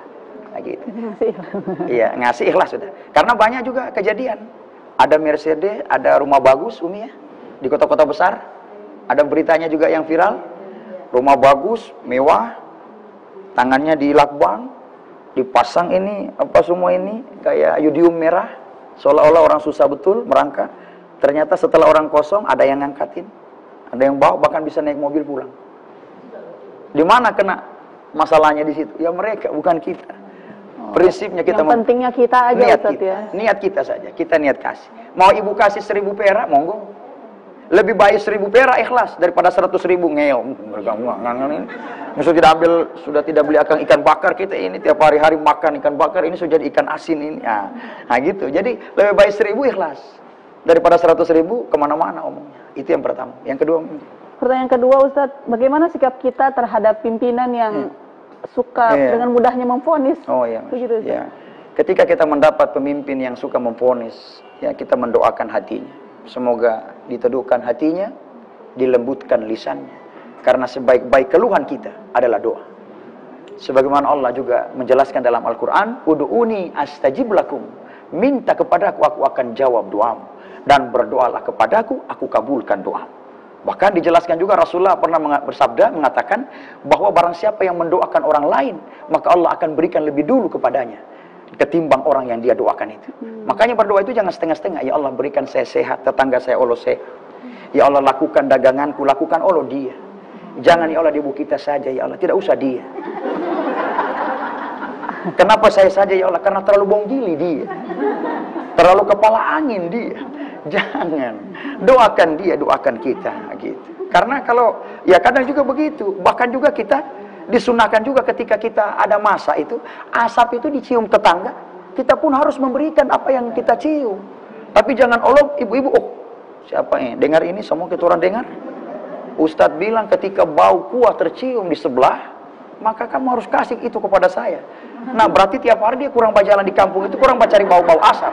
Nah, gitu. Iya, ngasih ikhlas sudah. Karena banyak juga kejadian. Ada Mercedes, ada rumah bagus Umi ya, di kota-kota besar. Ada beritanya juga yang viral. Rumah bagus, mewah, tangannya dilakbang, dipasang ini apa semua ini kayak yodium merah. Seolah-olah orang susah betul merangkak. Ternyata setelah orang kosong ada yang ngangkatin, ada yang bawa, bahkan bisa naik mobil pulang. Di mana kena masalahnya di situ? Ya mereka, bukan kita. Prinsipnya kita yang pentingnya kita aja niat Ustaz kita, ya. Niat kita saja, kita niat kasih. Mau ibu kasih 1000 perak, monggo. Lebih baik 1000 perak ikhlas daripada 100.000 ngeyel. Sudah tidak beli ikan bakar kita ini tiap hari-hari makan ikan bakar, ini sudah jadi ikan asin ini. Nah gitu. Jadi lebih baik 1000 ikhlas daripada 100.000 kemana-mana omongnya. Itu yang pertama. Yang kedua. Pertanyaan kedua Ustaz, bagaimana sikap kita terhadap pimpinan yang suka dengan mudahnya memvonis? Oh iya. Begitu Ustaz. Ya. Ketika kita mendapat pemimpin yang suka memvonis, ya kita mendoakan hatinya. Semoga diteduhkan hatinya, dilembutkan lisannya. Karena sebaik-baik keluhan kita adalah doa. Sebagaimana Allah juga menjelaskan dalam Al-Quran, Udu'uni astajib lakum. Minta kepadaku, aku akan jawab doamu. Dan berdoalah kepadaku, aku kabulkan doamu. Bahkan dijelaskan juga Rasulullah pernah bersabda, mengatakan bahwa barang siapa yang mendoakan orang lain, maka Allah akan berikan lebih dulu kepadanya ketimbang orang yang dia doakan itu. Makanya berdoa itu jangan setengah-setengah. Ya Allah berikan saya sehat, tetangga saya Allah sehat. Ya Allah lakukan daganganku, lakukan Allah dia. Jangan ya Allah di ibu kita saja ya Allah, tidak usah dia. Kenapa saya saja ya Allah? Karena terlalu bonggili dia, terlalu kepala angin dia. Jangan, doakan dia, doakan kita gitu. Karena kalau ya kadang juga begitu. Bahkan juga kita disunahkan juga ketika kita ada masa itu, asap itu dicium tetangga, kita pun harus memberikan apa yang kita cium. Tapi jangan Allah ibu-ibu, oh siapa ini dengar ini, semua kita orang dengar. Ustadz bilang ketika bau kuah tercium di sebelah, maka kamu harus kasih itu kepada saya. Nah berarti tiap hari dia kurang berjalan di kampung itu, kurang cari bau-bau asap.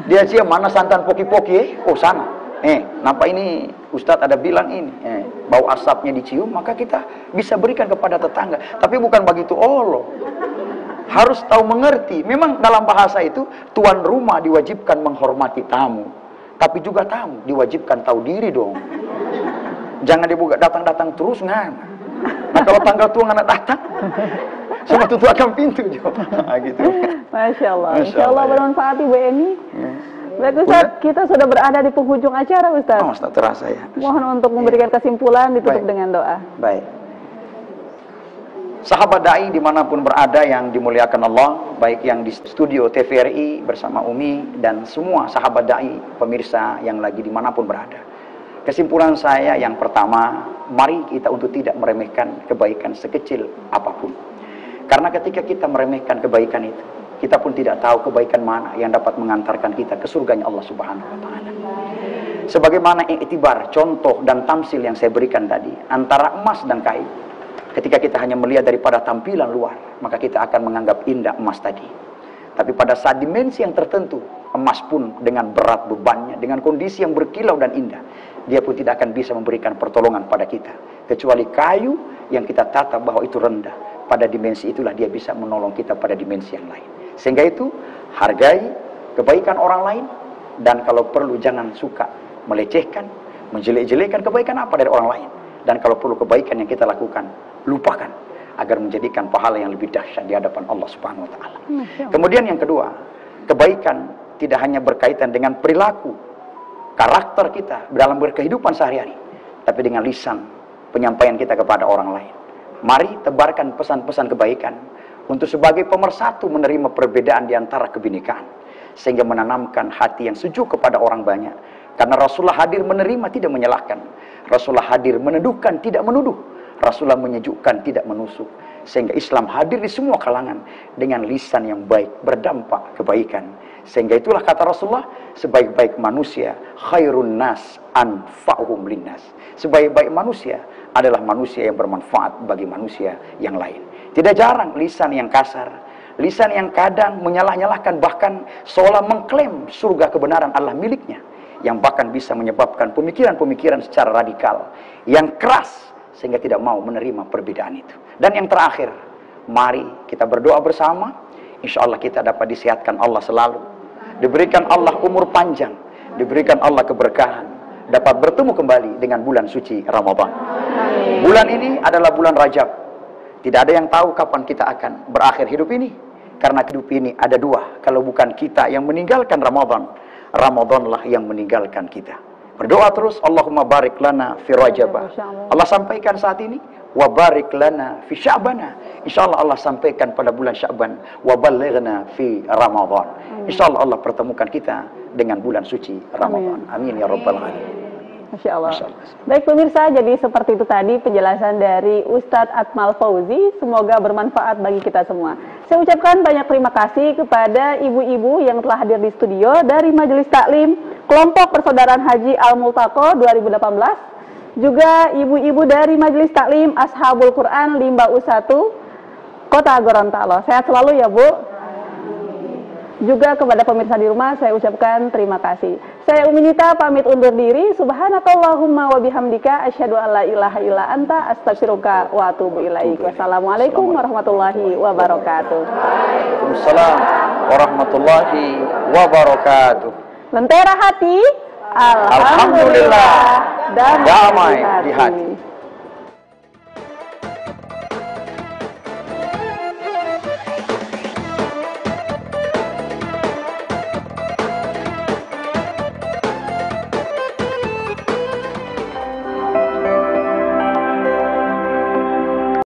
Dia cium, mana santan poki-poki, oh sana. Nampak ini Ustadz ada bilang ini, bau asapnya dicium, maka kita bisa berikan kepada tetangga. Tapi bukan begitu, Allah. Harus tahu mengerti. Memang dalam bahasa itu, tuan rumah diwajibkan menghormati tamu. Tapi juga tamu diwajibkan tahu diri dong. Jangan dibuka datang-datang terus, Nah kalau tanggal tua nggak datang, semua tutup pintu gitu. Masya Allah. Insya Allah bermanfaat Ibu Eni. Baik Ustaz, kita sudah berada di penghujung acara Ustaz. Ustaz terasa ya. Mohon untuk memberikan kesimpulan, ditutup dengan doa. Baik. Sahabat dai dimanapun berada yang dimuliakan Allah, baik yang di studio TVRI bersama Umi dan semua sahabat dai pemirsa yang lagi dimanapun berada. Kesimpulan saya yang pertama, mari kita untuk tidak meremehkan kebaikan sekecil apapun. Karena ketika kita meremehkan kebaikan itu, kita pun tidak tahu kebaikan mana yang dapat mengantarkan kita ke surganya Allah Subhanahu wa Ta'ala. Sebagaimana iktibar, contoh dan tamsil yang saya berikan tadi, antara emas dan kain. Ketika kita hanya melihat daripada tampilan luar, maka kita akan menganggap indah emas tadi. Tapi pada saat dimensi yang tertentu, emas pun dengan berat bebannya, dengan kondisi yang berkilau dan indah, dia pun tidak akan bisa memberikan pertolongan pada kita. Kecuali kayu yang kita tata bahwa itu rendah. Pada dimensi itulah dia bisa menolong kita pada dimensi yang lain. Sehingga itu, hargai kebaikan orang lain. Dan kalau perlu jangan suka melecehkan, menjelek-jelekan kebaikan apa dari orang lain. Dan kalau perlu kebaikan yang kita lakukan, lupakan. Agar menjadikan pahala yang lebih dahsyat di hadapan Allah Subhanahu wa Ta'ala. Kemudian yang kedua, kebaikan tidak hanya berkaitan dengan perilaku, karakter kita dalam berkehidupan sehari-hari, tapi dengan lisan penyampaian kita kepada orang lain. Mari tebarkan pesan-pesan kebaikan untuk sebagai pemersatu menerima perbedaan di antara kebinekaan, sehingga menanamkan hati yang sejuk kepada orang banyak. Karena Rasulullah hadir menerima, tidak menyalahkan. Rasulullah hadir meneduhkan, tidak menuduh. Rasulullah menyejukkan, tidak menusuk. Sehingga Islam hadir di semua kalangan dengan lisan yang baik, berdampak kebaikan. Sehingga itulah kata Rasulullah, sebaik-baik manusia khairun nas anfa'uhum linnas. Sebaik-baik manusia adalah manusia yang bermanfaat bagi manusia yang lain. Tidak jarang lisan yang kasar, lisan yang kadang menyalah-nyalahkan, bahkan seolah mengklaim surga kebenaran adalah miliknya, yang bahkan bisa menyebabkan pemikiran-pemikiran secara radikal yang keras, sehingga tidak mau menerima perbedaan itu. Dan yang terakhir, mari kita berdoa bersama. Insya Allah kita dapat disehatkan Allah selalu, diberikan Allah umur panjang, diberikan Allah keberkahan, dapat bertemu kembali dengan bulan suci Ramadan. Bulan ini adalah bulan Rajab. Tidak ada yang tahu kapan kita akan berakhir hidup ini. Karena hidup ini ada dua. Kalau bukan kita yang meninggalkan Ramadan, Ramadanlah yang meninggalkan kita. Berdoa terus, Allahumma barik lana fi Rajabah. Allah sampaikan saat ini, wa barik lana fi Sya'bana. Insyaallah Allah sampaikan pada bulan Sya'ban, wa ballighna fi Ramadan. Insyaallah Allah pertemukan kita dengan bulan suci Ramadan. Amin ya rabbal alamin. Masya Allah. Baik pemirsa, jadi seperti itu tadi penjelasan dari Ustadz Atmal Fauzi. Semoga bermanfaat bagi kita semua. Saya ucapkan banyak terima kasih kepada ibu-ibu yang telah hadir di studio dari Majelis Taklim Kelompok Persaudaraan Haji Al-Multaqo 2018. Juga ibu-ibu dari Majelis Taklim Ashabul Quran Limba U1 Kota Gorontalo. Sehat selalu ya Bu. Juga kepada pemirsa di rumah saya ucapkan terima kasih. Saya Umi Nita pamit undur diri. Subhanakallahumma wa bihamdika asyhadu an la ilaha illa anta astaghfiruka wa atubu ilaik. Wassalamualaikum warahmatullahi wabarakatuh. Waalaikumsalam warahmatullahi wabarakatuh. Lentera hati, alhamdulillah, damai di hati.